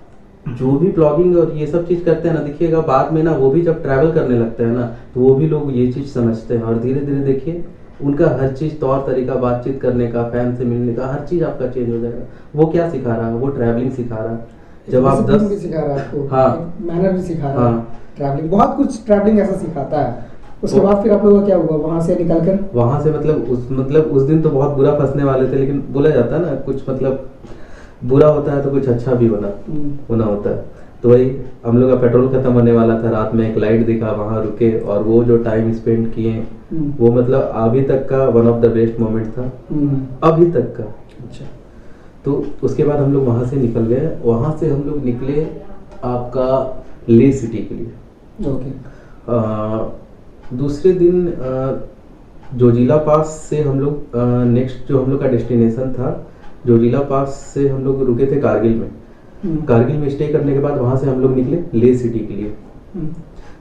जो भी ब्लॉगिंग और ये सब चीज करते हैं ना, देखिएगा बाद में ना, वो भी जब ट्रैवल करने लगते हैं ना, तो वो भी लोग ये चीज समझते हैं, और धीरे धीरे देखिए उनका हर चीज, तौर तरीका, बातचीत करने का, फैन से मिलने का, हर चीज आपका चेंज हो जाएगा। वो क्या सिखा रहा है, वो ट्रैवलिंग सिखा रहा है। जब आप 10 भी सिखा रहा है आपको, हाँ, मैनर भी सिखा रहा है। हाँ, ट्रैवलिंग बहुत कुछ ट्रैवलिंग ऐसा सिखाता है। उसके बाद फिर आप लोगों का क्या हुआ वहां से निकलकर? वहां से मतलब उस दिन तो बहुत बुरा फंसने वाले थे, लेकिन बोला जाता है ना, कुछ मतलब बुरा होता है तो कुछ अच्छा भी होना होता है। तो वही, हम लोग का पेट्रोल खत्म होने वाला था, रात में एक लाइट दिखा, वहां रुके, और वो जो टाइम स्पेंड किए, वो मतलब अभी तक का one of the best moment था, अभी तक का। अच्छा। तो उसके बाद हम लोग वहां से निकल गए। वहां से हम लोग निकले आपका ले सिटी के लिए। ओके। दूसरे दिन जोजिला पास से हम लोग नेक्स्ट जो हम लोग का डेस्टिनेशन था, जोजिला पास से हम लोग रुके थे कारगिल में। कारगिल में स्टे करने के बाद वहां से हम लोग निकले ले सिटी के लिए।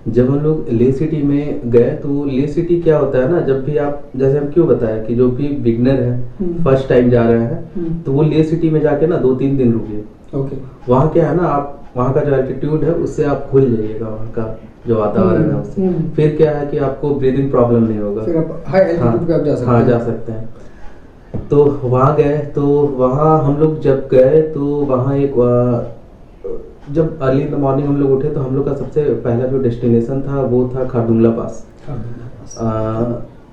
जब हम लोग ले सिटी में गए, तो ले सिटी क्या होता है ना, जब भी आप, जैसे हम क्यों बताया कि जो भी बिगनर है, फर्स्ट टाइम जा रहे हैं, तो वो ले सिटी में जाके ना 2-3 दिन रुकिए। ओके। वहाँ क्या है ना, आप वहाँ का जो एल्टीट्यूड है उससे आप भूल जाइएगा वहाँ का जो वातावरण है उससे। फिर क्या है कि आपको ब्रीदिंग प्रॉब्लम नहीं होगा, फिर आप हाई एल्टीट्यूड पे आप जा सकते हाँ हैं। जा सकते हैं। तो वहाँ गए, तो वहाँ हम लोग जब गए तो वहाँ एक जब अर्ली इन द मॉर्निंग हम लोग उठे तो हम लोग का सबसे पहला जो डेस्टिनेशन था वो था खारदुंगला पास।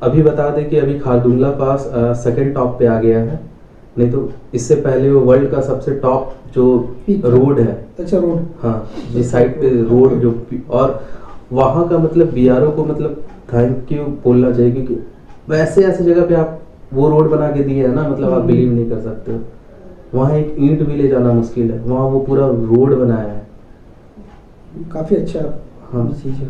अभी बता दें कि अभी खारदुंगला पास सेकंड टॉप पे आ गया है, नहीं तो इससे पहले वो वर्ल्ड का सबसे टॉप जो रोड है, अच्छा रोड, हाँ जिस साइड पे रोड जो, और वहाँ का मतलब बीआरओ को मतलब थैंक यू बोलना चाहिए, क्योंकि वैसे ऐसी जगह पे आप वो रोड बना के दिए है ना, मतलब आप बिलीव नहीं कर सकते हो। वहाँ एक ईंट भी ले जाना मुश्किल है, वहाँ वो पूरा रोड बनाया है, काफी अच्छा हाँ चीज है।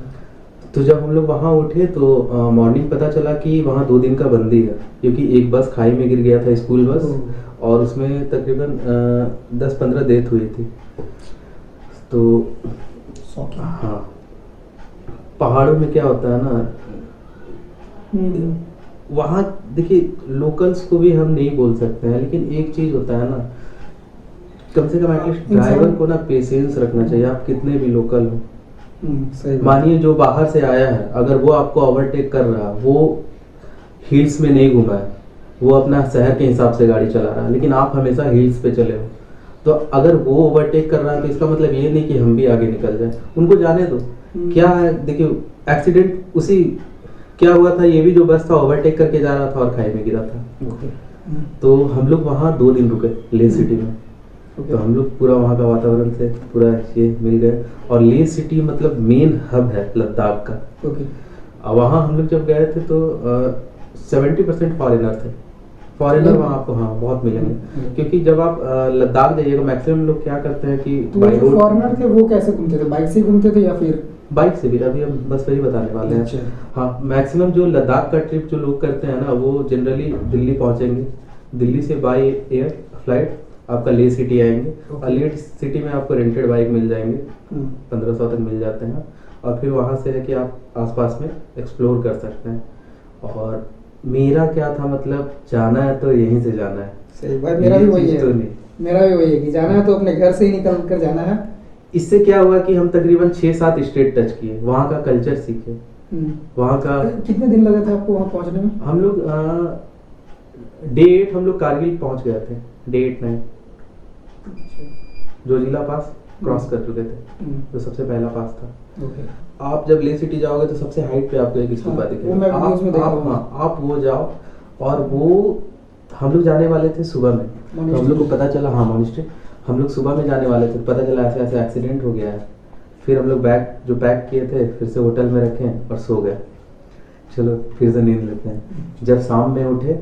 तो जब हम लोग वहाँ उठे तो मॉर्निंग पता चला कि वहाँ 2 दिन का बंदी है, क्योंकि एक बस खाई में गिर गया था, स्कूल बस, और उसमें तकरीबन 10-15 डेथ हुई थी। तो हाँ पहाड़ों में क्या होता है ना, वहाँ देखिए लोकल्स को भी हम नहीं बोल सकते हैं, लेकिन एक चीज होता है ना, कम से कम एटलीस्ट ड्राइवर को ना पेशेंस रखना चाहिए, आप कितने भी लोकल हो। मानिए जो बाहर से आया है, अगर वो आपको ओवरटेक कर रहा है, वो हिल्स में नहीं घुमा है, वो अपना शहर के हिसाब से गाड़ी चला रहा है, लेकिन आप हमेशा हिल्स पे चले हो, तो अगर वो ओवरटेक कर रहा है तो इसका मतलब ये नहीं कि हम भी आगे निकल जाए, उनको जाने दो। क्या है देखिए, एक्सीडेंट उसी क्या हुआ था, ये भी जो बस था ओवरटेक करके जा रहा था और खाई में गिरा था। तो हम लोग वहाँ 2 दिन रुके ले सिटी में। तो हम लोग पूरा वहाँ का वातावरण से पूरा ये मिल गए, और ले सिटी मतलब मेन हब है लद्दाख का। वहाँ हम लोग जब गए थे तो 70% फॉरेनर थे। फॉरेनर वहाँ आपको हाँ बहुत मिलेंगे, क्योंकि जब आप लद्दाख जाइएगा मैक्सिमम लोग क्या करते हैं कि बाई रोड। फॉरेनर थे वो कैसे घूमते थे, बाइक से घूमते थे या फिर बाइक से भी? अभी हम बस वही बताने वाले हैं। हाँ मैक्सिमम जो लद्दाख का ट्रिप जो लोग करते हैं ना, वो जनरली दिल्ली पहुंचेंगे, दिल्ली से बाय एयर फ्लाइट आपका ले सिटी आएंगे, और ले सिटी में आपको रेंटेड बाइक मिल जाएंगे, 1500 तक मिल जाते हैं, और फिर वहाँ से है कि आप आसपास में एक्सप्लोर कर सकते हैं। और मेरा क्या था, मतलब जाना है तो यहीं से जाना है। सही भाई, मेरा भी वही है, तो नहीं, मेरा भी वही है कि जाना है तो अपने घर से ही निकल कर जाना है। इससे क्या हुआ कि हम तकरीबन 6-7 स्टेट टच किए, वहाँ का कल्चर सीखे, वहाँ का। कितने दिन लगे थे आपको वहाँ पहुँचने में? हम लोग डे 8 हम लोग कारगिल पहुँच गए थे, डे 8-9 जो जिला पास क्रॉस कर चुके थे, तो सबसे पहला पास था। आप जब ले सिटी जाओगे तो सबसे हाइट पे आपको एक स्तूपा दिखेगा, आप वो जाओ, और वो हम लोग जाने वाले थे सुबह में, तो हम लोग को पता चला, हाँ मॉनेस्ट्री हम लोग सुबह में जाने वाले थे, पता चला ऐसे ऐसे एक्सीडेंट हो गया है। फिर हम लोग बैग जो पैक किए थे फिर से होटल में रखे और सो गए, चलो फिर से नींद लेते हैं। जब शाम में उठे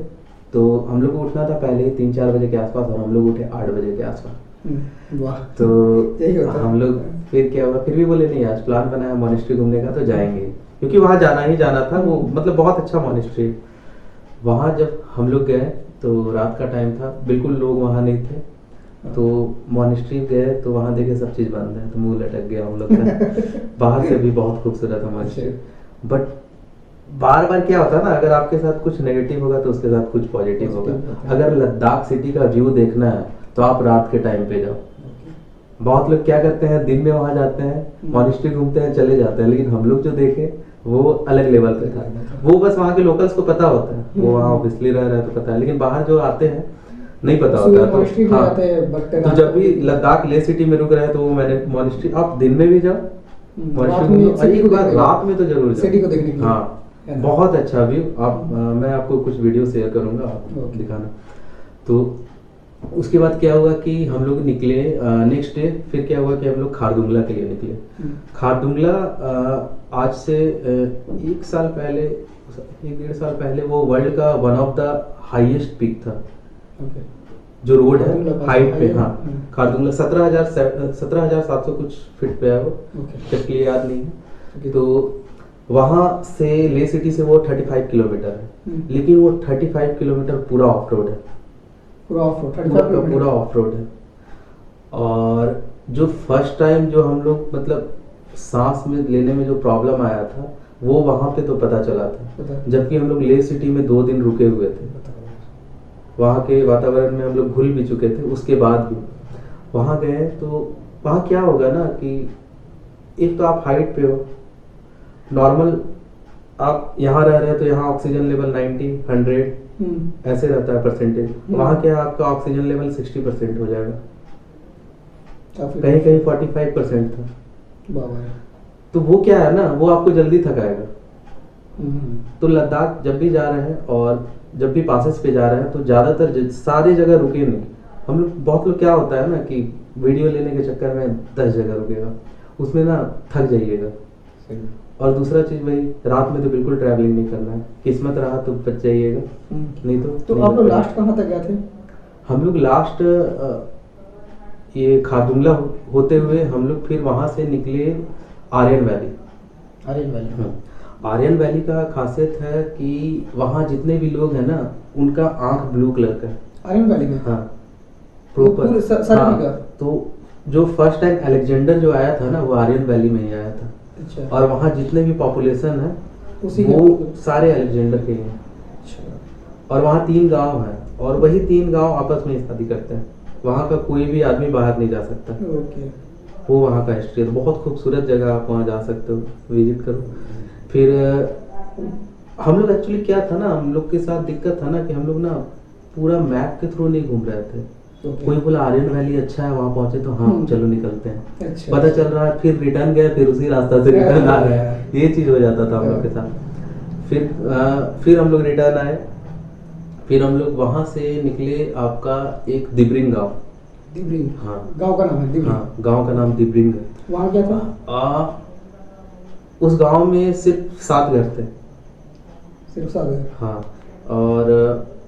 तो हम लोग को उठना था पहले ही 3-4 बजे के आसपास, और हम लोग उठे 8 बजे के आसपास। तो हम लोग फिर क्या हुआ, फिर भी बोले नहीं आज प्लान बनाया मॉनेस्ट्री घूमने का तो जाएंगे, क्योंकि वहाँ जाना ही जाना था, वो मतलब बहुत अच्छा मॉनेस्ट्री। वहाँ जब हम लोग गए तो रात का टाइम था, बिल्कुल लोग वहाँ नहीं थे, तो मॉनेस्ट्री गए तो वहाँ देखे सब चीज़ बंद है, तो मुंह लटक गया हम लोग का। बाहर से भी बहुत खूबसूरत है मॉनेस्ट्री, बट बार बार क्या होता है ना, अगर आपके साथ कुछ नेगेटिव होगा तो उसके साथ कुछ पॉजिटिव होगा। अगर लद्दाख सिटी का व्यू देखना है तो आप रात के टाइम पे जाओ। बहुत लोग क्या करते हैं, दिन में वहां जाते हैं मॉनेस्ट्री घूमते हैं चले जाते हैं, लेकिन हम लोग जो देखे वो अलग लेवल पे था। वो बस वहाँ के लोकल्स को पता होता है, वो वहाँ ऑब्वियसली रह रहे हैं तो पता है, लेकिन बाहर जो आते हैं नहीं पता होता। तो हाँ, तो जब भी लद्दाख ले सिटी में रुक रहे हैं तो वो मैंने मॉनेस्ट्री, आप दिन में भी जाओ मॉनेस्ट्री, एक बार रात में तो जरूर जाओ। हाँ बहुत अच्छा व्यू। आप मैं आपको कुछ वीडियो शेयर करूंगा, आप दिखाना। तो उसके बाद क्या हुआ कि हम लोग निकले नेक्स्ट डे, फिर क्या हुआ कि हम लोग खारदुंगला के लिए निकले। खारदुंगला आज से 1 साल पहले, 1-1.5 साल पहले वो वर्ल्ड का one of the highest peak था। जो रोड है हाइट पे, हाँ खारदुंगला 17,700 कुछ फीट पे है वो, एक्चुअली याद नहीं है। तो वहां से ले सिटी से वो 35 किलोमीटर है, लेकिन वो 35 किलोमीटर पूरा ऑफ रोड है, पूरा ऑफ रोड है। और जो फर्स्ट टाइम जो हम लोग मतलब सांस में लेने में जो प्रॉब्लम आया था वो वहां पे तो पता चला था, जबकि हम लोग ले सिटी में 2 दिन रुके हुए थे, वहाँ के वातावरण में हम लोग घुल भी चुके थे। उसके बाद भी वहाँ गए तो वहाँ क्या होगा ना कि एक तो आप हाइट पे हो, नॉर्मल आप यहाँ रह रहे हैं तो यहाँ ऑक्सीजन लेवल 90, 100 ऐसे रहता है परसेंटेज। वहाँ क्या है, आपका ऑक्सीजन लेवल 60% हो जाएगा, कहीं कहीं 45% था। बाबा। तो वो क्या है ना, वो आपको जल्दी थकाएगा। तो लद्दाख जब भी जा रहे हैं और जब भी पासेस पे जा रहे हैं तो ज़्यादातर सारी जगह रुके नहीं। हम लोग बहुत लोग क्या होता है ना कि वीडियो लेने के चक्कर में 10 जगह रुकेगा, उसमें ना थक जाइएगा। और दूसरा चीज़ भाई, रात में तो बिल्कुल ट्रैवलिंग नहीं करना है, किस्मत रहा तो बच जाइएगा, नहीं तो आप लोग लास्ट कहाँ तक गए थे? हम लोग लास्ट ये खारदुंगला होते हुए हम लोग फिर वहाँ से निकले आर्यन वैली। आर्यन वैली। हाँ, आर्यन वैली का खासियत है कि वहाँ जितने भी लोग हैं ना, उनका आंख ब्लू कलर का है। आर्यन वैली में? हाँ, प्रॉपर। हाँ, तो जो फर्स्ट टाइम अलेक्जेंडर जो आया था ना, वो आर्यन वैली में ही आया था। अच्छा। और वहाँ जितने भी पॉपुलेशन है उसी वो सारे अलेक्जेंडर के हैं। अच्छा। और वहाँ 3 गांव हैं और वही 3 गांव आपस में शादी करते हैं। वहाँ का कोई भी आदमी बाहर नहीं जा सकता। ओके। वो वहाँ का हिस्ट्री है, बहुत खूबसूरत जगह, आप वहाँ जा सकते हो, विजिट करो। फिर हम लोग एक्चुअली क्या था ना, हम लोग के साथ दिक्कत था ना कि हम लोग ना पूरा मैप के थ्रू नहीं घूम रहे थे। कोई बोला आर्यन वैली अच्छा है, वहाँ पहुंचे तो हाँ चलो निकलते हैं। अच्छा। पता चल रहा है फिर रिटर्न गए, फिर उसी रास्ता से रिटर्न आ रहे हैं, ये चीज़ हो जाता था हम लोग के साथ। फिर हम लोग रिटर्न आए। फिर हम लोग वहाँ से निकले आपका एक दिब्रिंग गाँव। दिब्रिंग? हाँ, गांव का नाम है दिब्रिंग? हाँ, गांव का नाम दिब्रिंग है। वहाँ क्या था? उस गांव में सिर्फ 7 घर थे। सिर्फ 7 घर? हाँ, और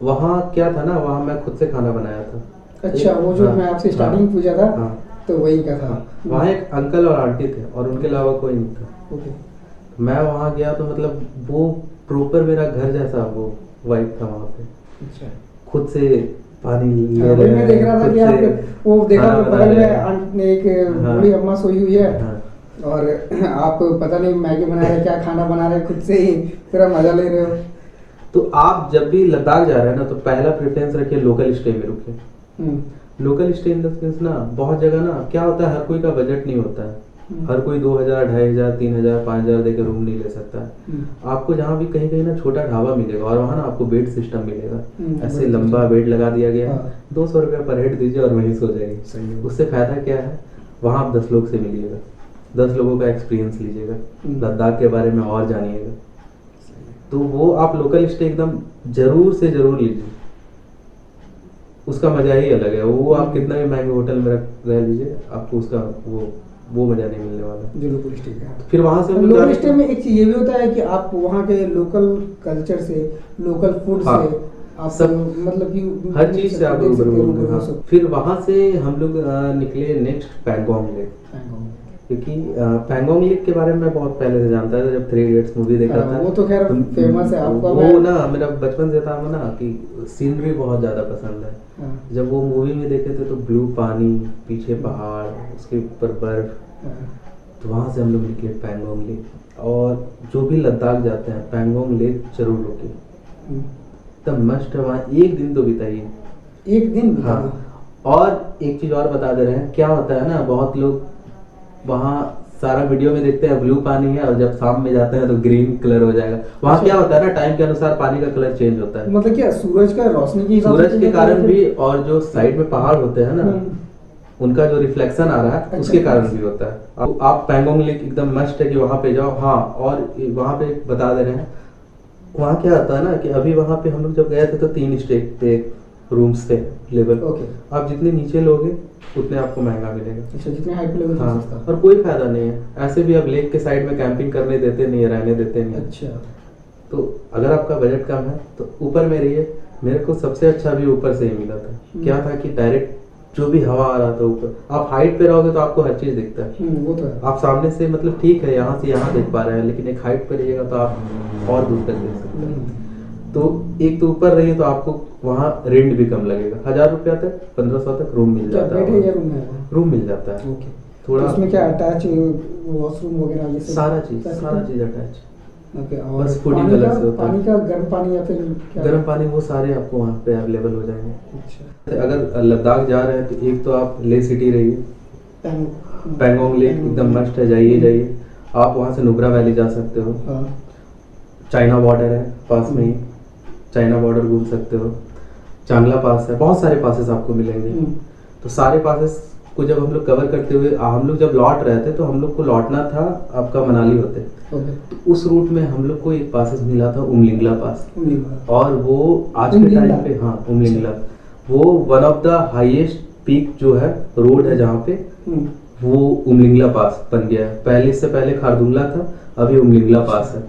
वहाँ क्या था ना, वहाँ मैं खुद से खाना बनाया था। अच्छा, वो जो हाँ, मैं आपसे स्टार्टिंग पूछा था, हाँ, तो वही का था। वहाँ एक अंकल और आंटी थे और उनके अलावा कोई नहीं था। ओके। मैं वहाँ गया तो मतलब वो प्रॉपर मेरा घर जैसा वो वाइब था वहाँ पे। अच्छा। खुद से पानी ले वही मैं देख रहा था कि आप वो देखा खाना बगल बना में रहे हैं। एक हाँ। बूढ़ी अम्मा सोई हुई है, हाँ। और आप पता नहीं मैगी बना रहे, क्या खाना बना रहे, खुद से ही पूरा मजा ले रहे हो। तो आप जब भी लद्दाख जा रहे हैं ना, तो पहला प्रेफरेंस रखिए लोकल स्टे में रुकिए। Local stay in the sense ना, बहुत जगह ना क्या होता है, हर कोई का बजट नहीं होता है। हर कोई 2000, 2500, 3000, 5000 देकर रूम नहीं ले सकता है। आपको जहाँ भी कहीं कहीं ना छोटा ढाबा मिलेगा और वहाँ ना आपको बेड सिस्टम मिलेगा। ऐसे लंबा बेड लगा दिया गया है, 200 रुपया पर हेड दीजिए और वहीं सो जाएंगे। उससे फायदा क्या है, वहाँ आप 10 लोग से मिलिएगा, 10 लोगों का एक्सपीरियंस लीजिएगा, लद्दाख के बारे में और जानिएगा। तो वो आप लोकल स्टे एकदम जरूर से जरूर लीजिए, उसका मजा ही अलग है। वो आप कितना भी महंगे होटल में रह लीजिए, आपको उसका वो मजा नहीं मिलने वाला जो लोकल स्टे का। फिर वहां से लोकल स्टे में एक चीज ये भी होता है कि आप वहाँ के लोकल कल्चर से, लोकल फूड हाँ, से आप सब मतलब कि हर चीज से आप देख सकते हो, रूबरू हाँ। फिर वहां से हम लोग निकले नेक्स्ट पैंगोंग लेक, क्योंकि पैंगोंग लेक के बारे में मैं बहुत पहले से जानता था, जब 3 इडियट्स मूवी देखा था। वो तो खैर फेमस है आपका। वो ना मेरा बचपन से था ना कि सीनरी बहुत ज्यादा पसंद है। जब वो मूवी में देखे थे तो ब्लू पानी, पीछे पहाड़, उसके ऊपर बर्फ, तो वहां से हम लोग निकले पैंगोंग लेक। और जो भी लद्दाख जाते हैं पैंगोंग लेक जरूर रुके, तब मस्ट है वहाँ एक दिन तो बिताइए। एक दिन? हाँ। और एक चीज और बता दे रहे हैं, क्या होता है ना, बहुत लोग वहाँ सारा वीडियो में देखते हैं ब्लू पानी है और जब शाम में जाते हैं तो ग्रीन कलर हो जाएगा। वहाँ क्या होता है ना, टाइम के अनुसार पानी का कलर चेंज होता है। मतलब क्या सूरज का रोशनी की सूरज के कारण भी, और जो साइड में पहाड़ होते हैं ना, उनका जो रिफ्लेक्शन आ रहा है उसके कारण भी होता है। आप पैंगोंग लेक एकदम मस्ट है कि वहाँ पे जाओ। हाँ, और वहाँ पे बता दे रहे हैं, वहाँ क्या होता है ना कि अभी वहाँ पे हम लोग जब गए थे तो 3 स्टे थे, रूम्स थे लेवल। आप जितने नीचे लोगे उतने आपको महंगा मिलेगा। अच्छा, जितने हाई पे लोगे हाँ, सस्ता। और कोई फायदा नहीं है। ऐसे भी अब लेक के साइड में कैंपिंग करने देते नहीं है, रहने देते नहीं। अच्छा। तो अगर आपका बजट कम है तो ऊपर में रहिए। मेरे को सबसे अच्छा भी ऊपर से ही मिला था। क्या था कि डायरेक्ट जो भी हवा आ रहा था ऊपर, आप हाइट पे रहोगे तो आपको हर चीज दिखता है। वो तो है। आप सामने से मतलब ठीक है, यहाँ से यहाँ देख पा रहे हैं, लेकिन एक हाइट पे रहिएगा तो आप और दूर तक देख सकते हैं। तो एक तो ऊपर रहिए तो आपको वहाँ रेंट भी कम लगेगा, 1000 रुपया तक, 1500 तक रूम मिल जाता है। रूम मिल जाता है। थोड़ा उसमें क्या अटैच वॉशरूम वगैरह ये सब? सारा चीज अटैच। ओके। और बस फूडिंग अलग से होता है। पानी का गर्म पानी या फिर क्या? गर्म पानी वो सारे आपको वहाँ पे अवेलेबल हो जाएंगे। अच्छा। अगर लद्दाख जा रहे हैं तो एक तो आप ले सिटी रहिए, पैंगोंग लेक एकदम मस्ट है, जाइए। आप वहाँ से नुब्रा वैली जा सकते हो। हाँ। चाइना बॉर्डर है पास में ही, चाइना बॉर्डर घूम सकते हो। चांगला पास है, बहुत सारे पासेस आपको मिलेंगे। तो सारे पासेस को जब हम लोग कवर करते हुए हम लोग जब लौट रहे थे, तो हम लोग को लौटना था आपका मनाली होते। तो उस रूट में हम लोग को एक पासेस मिला था उमलिंगला पास, और वो आज के टाइम पे, हाँ उमलिंगला, वो one of the highest peak जो है रोड है जहाँ पे, वो उमलिंगला पास बन गया है। पहले, इससे पहले खारदुंगला था, अभी उमलिंगला पास है।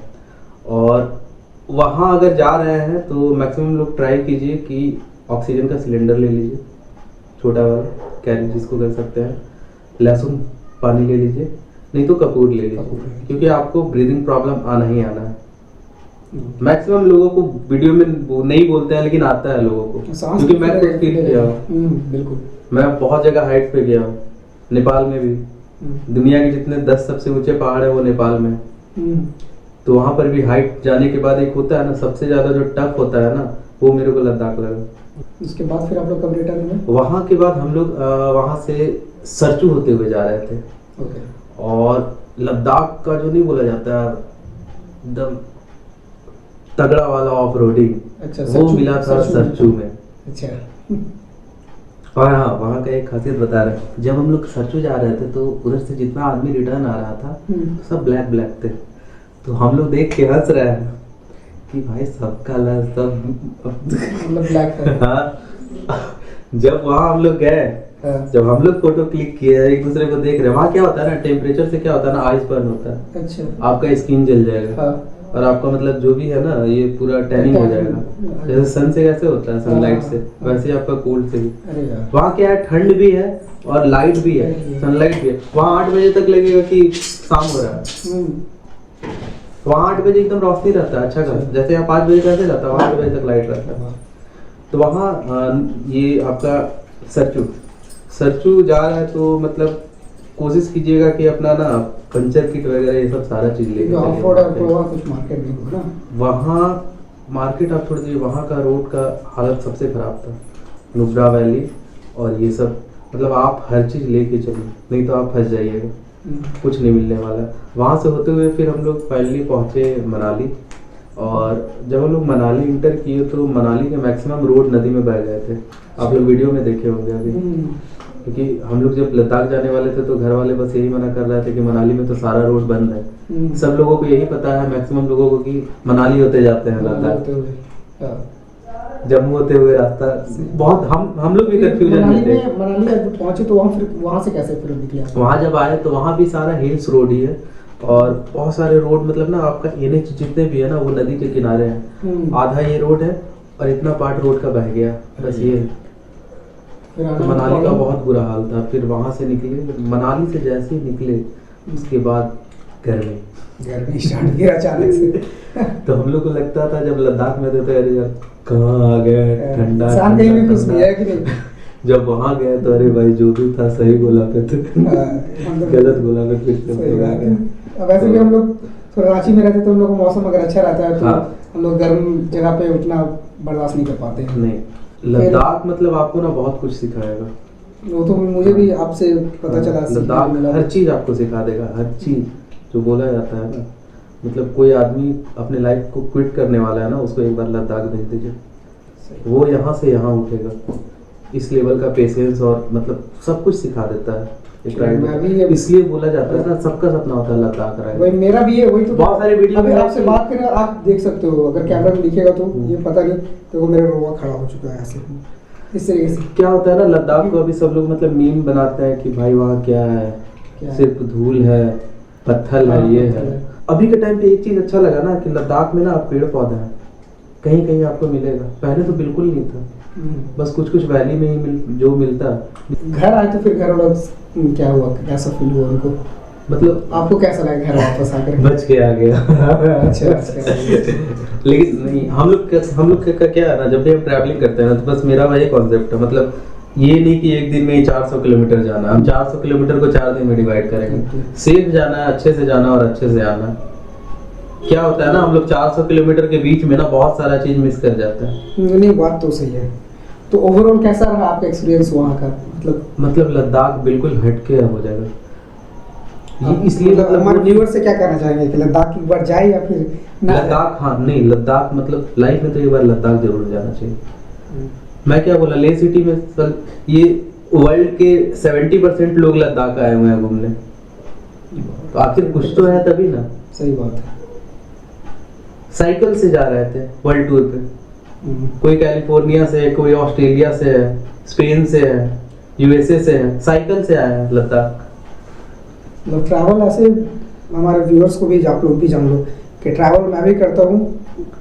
और वहाँ अगर जा रहे हैं तो मैक्सिमम लोग ट्राई कीजिए कि ऑक्सीजन का सिलेंडर ले लीजिए, छोटा वाला कैरी जिसको कर सकते हैं। लहसुन पानी ले लीजिए, नहीं तो कपूर ले लीजिए, क्योंकि आपको ब्रीदिंग प्रॉब्लम आना ही आना है। मैक्सिमम लोगों को वीडियो में वो नहीं बोलते हैं, लेकिन आता है लोगों को, क्योंकि मैं खुद फील किया हूँ। बिल्कुल, मैं बहुत जगह हाइट पे गया हूँ, नेपाल में भी। दुनिया के जितने 10 सबसे ऊंचे पहाड़ है वो नेपाल में। तो वहां पर भी हाइट जाने के बाद एक होता है ना, सबसे ज्यादा जो टफ होता है ना, वो मेरे को लद्दाख लगा। उसके बाद फिर आप लोग कब रिटर्न हुए? वहां के बाद हम लोग वहां से सरचू होते हुए जा रहे थे। और लद्दाख का जो नहीं बोला जाता एकदम तगड़ा वाला ऑफ रोडिंग, वो मिला था सरचू में। अच्छा। और हाँ, वहाँ का एक खासियत बता रहे हैं, जब हम लोग सरचू जा रहे थे तो उधर से जितना आदमी रिटर्न आ रहा था सब ब्लैक ब्लैक थे। तो हम लोग देख के हंस रहे हैं कि भाई सबका सब मतलब ब्लैक है। हाँ। जब वहाँ हम लोग गए, जब हम लोग फोटो क्लिक किए, एक दूसरे को देख रहे हैं, वहाँ क्या होता है ना, टेम्परेचर से क्या होता है ना, आइस बर्न होता है। अच्छा। आपका स्किन जल जाएगा। हाँ। और आपका मतलब जो भी है ना, ये पूरा टैनिंग हो जाएगा। जैसे सन से कैसे होता है, सनलाइट से, वैसे ही आपका कोल्ड से भी। वहाँ क्या है, ठंड भी है और लाइट भी है, सनलाइट भी है। वहाँ 8 बजे तक लगेगा कि शाम हो रहा है। वहाँ 8 बजे एकदम रोशनी रहता है, अच्छा खासा। जैसे यहाँ 5 बजे कैसे रहता है, वहाँ 8 बजे तक लाइट रहता है। तो वहाँ ये आपका सरचू जा रहा है, तो मतलब कोशिश कीजिएगा कि अपना ना पंचर किट वगैरह ये सब सारा चीज लेके वहाँ मार्केट आप छोड़ दीजिए, वहाँ का रोड का हालत सबसे खराब था, नुब्रा वैली और ये सब। मतलब आप हर चीज लेके चलिए, नहीं तो आप फंस जाइएगा, कुछ नहीं मिलने वाला। वहाँ से होते हुए फिर हम लोग फाइनली पहुँचे मनाली। और जब हम लोग मनाली इंटर किए तो मनाली के मैक्सिमम रोड नदी में बह गए थे, आप लोग वीडियो में देखे होंगे अभी। क्योंकि हम लोग जब लद्दाख जाने वाले थे तो घर वाले बस यही मना कर रहे थे कि मनाली में तो सारा रोड बंद है। सब लोगों को यही पता है, मैक्सिमम लोगों को, कि मनाली होते जाते हैं लद्दाख, जम्मू होते हुए रास्ता। बहुत हम लोग भी कंफ्यूजन में थे। मनाली जब पहुंचे तो वहाँ से कैसे फिर निकले? वहाँ जब आए तो वहाँ भी सारा हिल्स रोड ही है, और बहुत सारे रोड, मतलब ना आपका NH जितने भी है ना, वो नदी के किनारे हैं। आधा ये रोड है और इतना पार्ट रोड का बह गया, बस ये है। तो मनाली का बहुत बुरा हाल था। फिर वहां से निकले, मनाली से जैसे ही निकले उसके बाद गर्मी स्टार्ट किया अचानक से। तो हम लोग को लगता था जब लद्दाख में थे तो अरे यार कहाँ आ गए, ठंडा कहीं भी कुछ नहीं है कि नहीं। जब वहां गए तो अरे भाई जो भी था सही बोला पे थे, गलत बोला पे फिर। वैसे भी हम लोग रांची में रहते तो हम लोग को मौसम अगर अच्छा रहता है तो हम लोग गर्म जगह पे उतना बर्दाश्त नहीं कर पाते हैं। नहीं, लद्दाख मतलब आपको ना बहुत कुछ सिखाएगा। वो तो मुझे भी आपसे पता चला, लद्दाख हर चीज आपको सिखा देगा, हर चीज जो बोला जाता है ना। मतलब कोई आदमी अपने लाइफ को क्विट करने वाला है ना, उसको एक बार लद्दाख भेज दीजिए, वो यहाँ से यहाँ उठेगा। इस लेवल का पेशेंस और मतलब सब कुछ सिखा देता है एक राइडर। इसलिए बोला जाता है ना, सबका सपना होता है लद्दाख राइड। वही मेरा भी है, वही तो बहुत सारे वीडियो में आपसे बात करें, आप देख सकते हो, अगर कैमरा में दिखेगा तो ये पता नहीं, तो वो मेरा रोवा खड़ा हो चुका है ऐसे। इस तरीके से क्या होता है ना, लद्दाख को अभी सब लोग मतलब मीम बनाते हैं कि भाई वहाँ क्या है, सिर्फ धूल है, पत्थर है, ये है। अभी के टाइम पे एक चीज अच्छा लगा ना कि लद्दाख में ना पेड़ पौधे हैं, कहीं कहीं आपको मिलेगा। पहले तो बिल्कुल नहीं था, बस कुछ कुछ वैली में ही जो मिलता। घर आए तो फिर घर वालों क्या हुआ, कैसा फील हुआ उनको? मतलब आपको कैसा लगा घर वापस आकर? बच के आ गया। अच्छा। लेकिन नहीं, हम लोग का क्या है ना, जब भी हम ट्रैवलिंग करते हैं ना, तो बस मेरा वही कॉन्सेप्ट है। मतलब ये नहीं कि एक दिन में ही 400 किलोमीटर जाना, हम 400 किलोमीटर को 4 दिन में डिवाइड करेंगे। सेफ जाना है, अच्छे से जाना और अच्छे से आना। क्या होता है ना, हम लोग 400 किलोमीटर के बीच में ना बहुत सारा चीज मिस कर जाते हैं। नहीं, बात तो सही है। तो ओवरऑल कैसा रहा आपका एक्सपीरियंस वहाँ का? मतलब लद्दाख बिल्कुल हटके हो जाएगा। इसलिए मतलब हमारे व्यूअर से क्या कहना चाहेंगे कि लद्दाख एक बार जाए या फिर ना जाए? लद्दाख, हाँ नहीं लद्दाख मतलब लाइफ में तो एक बार लद्दाख जरूर जाना चाहिए। मैं क्या बोला, ले सिटी में सर ये वर्ल्ड के 70% लोग लद्दाख आए हुए हैं घूमने, तो आखिर कुछ तो है तभी ना। सही बात है। साइकिल से जा रहे थे वर्ल्ड टूर पे, कोई कैलिफोर्निया से, कोई ऑस्ट्रेलिया से है, स्पेन से है, यूएसए से है, साइकिल से आया है लद्दाख। मतलब ट्रैवल ऐसे हमारे व्यूअर्स को भी, आप लोग भी जान लो कि ट्रैवल मैं भी करता हूँ।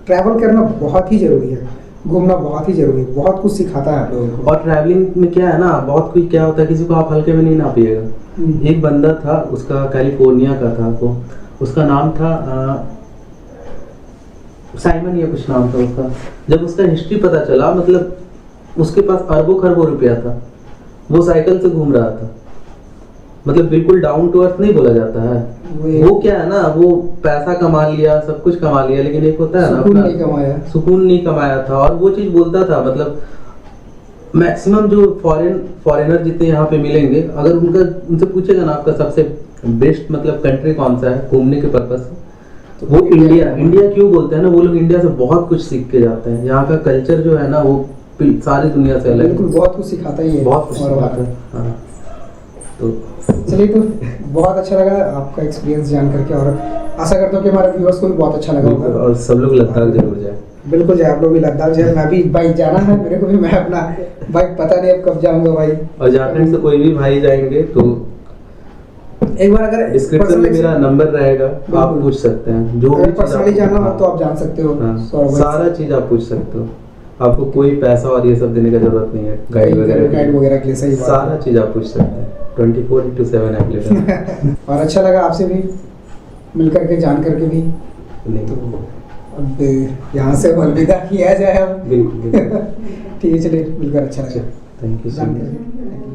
ट्रैवल करना बहुत ही ज़रूरी है, घूमना बहुत ही ज़रूरी है, बहुत कुछ सिखाता है आप लोगों को। और ट्रैवलिंग में क्या है ना, बहुत कुछ क्या होता है, किसी को आप हल्के में नहीं नापिएगा। एक बंदा था, उसका कैलिफोर्निया का था, वो उसका नाम था साइमन या कुछ नाम था उसका। जब उसका हिस्ट्री पता चला, मतलब उसके पास अरबों खरबों रुपया था, वो साइकिल से घूम रहा था। मतलब बिल्कुल डाउन टू अर्थ नहीं बोला जाता है। वो क्या है ना, वो पैसा कमा लिया, सब कुछ कमा लिया, लेकिन एक होता है ना सुकून नहीं कमाया, सुकून नहीं कमाया था। और वो चीज बोलता था, मतलब मैक्सिमम जो फॉरेनर जितने यहाँ पे मिलेंगे, अगर उनसे पूछेगा ना आपका सबसे बेस्ट मतलब कंट्री कौन सा है घूमने के पर्पज से, तो वो इंडिया क्यों बोलते हैं ना, वो लोग इंडिया से बहुत कुछ सीख के जाते हैं। यहाँ का कल्चर जो है ना, वो सारी दुनिया से अलग है, बिल्कुल बहुत कुछ सिखाता ही है, बहुत कुछ सिखाता है। हाँ। तो चलिए, तो बहुत अच्छा लगा आपका एक्सपीरियंस जान करके, और आशा करता हूँ कि हमारे व्यूअर्स को भी बहुत अच्छा लगा होगा। और सब लोग लद्दाख जरूर जाए। बिल्कुल जाए, आप लोग भी लद्दाख जाए। मैं भी बाइक जाना है मेरे को भी, मैं अपना बाइक पता नहीं अब कब जाऊंगा भाई। और झारखंड से कोई भी भाई जाएंगे तो एक बार अगर डिस्क्रिप्शन में मेरा नंबर रहेगा, आप पूछ सकते हैं जो भी पर्सनली जाना हो तो आप जान सकते हो। सारा चीज आप पूछ सकते हो, आपको कोई पैसा और ये सब देने का जरूरत नहीं है। गाइड वगैरह के लिए सही बात सारा चीज आप पूछ सकते हैं, 24/7 अवेलेबल। और अच्छा लगा आपसे भी मिल करके, जान करके भी। नहीं अब यहाँ से अलविदा किया जाए अब। बिल्कुल ठीक है, चलिए, मिलकर अच्छा लगा। थैंक यू सो जान मच। करके।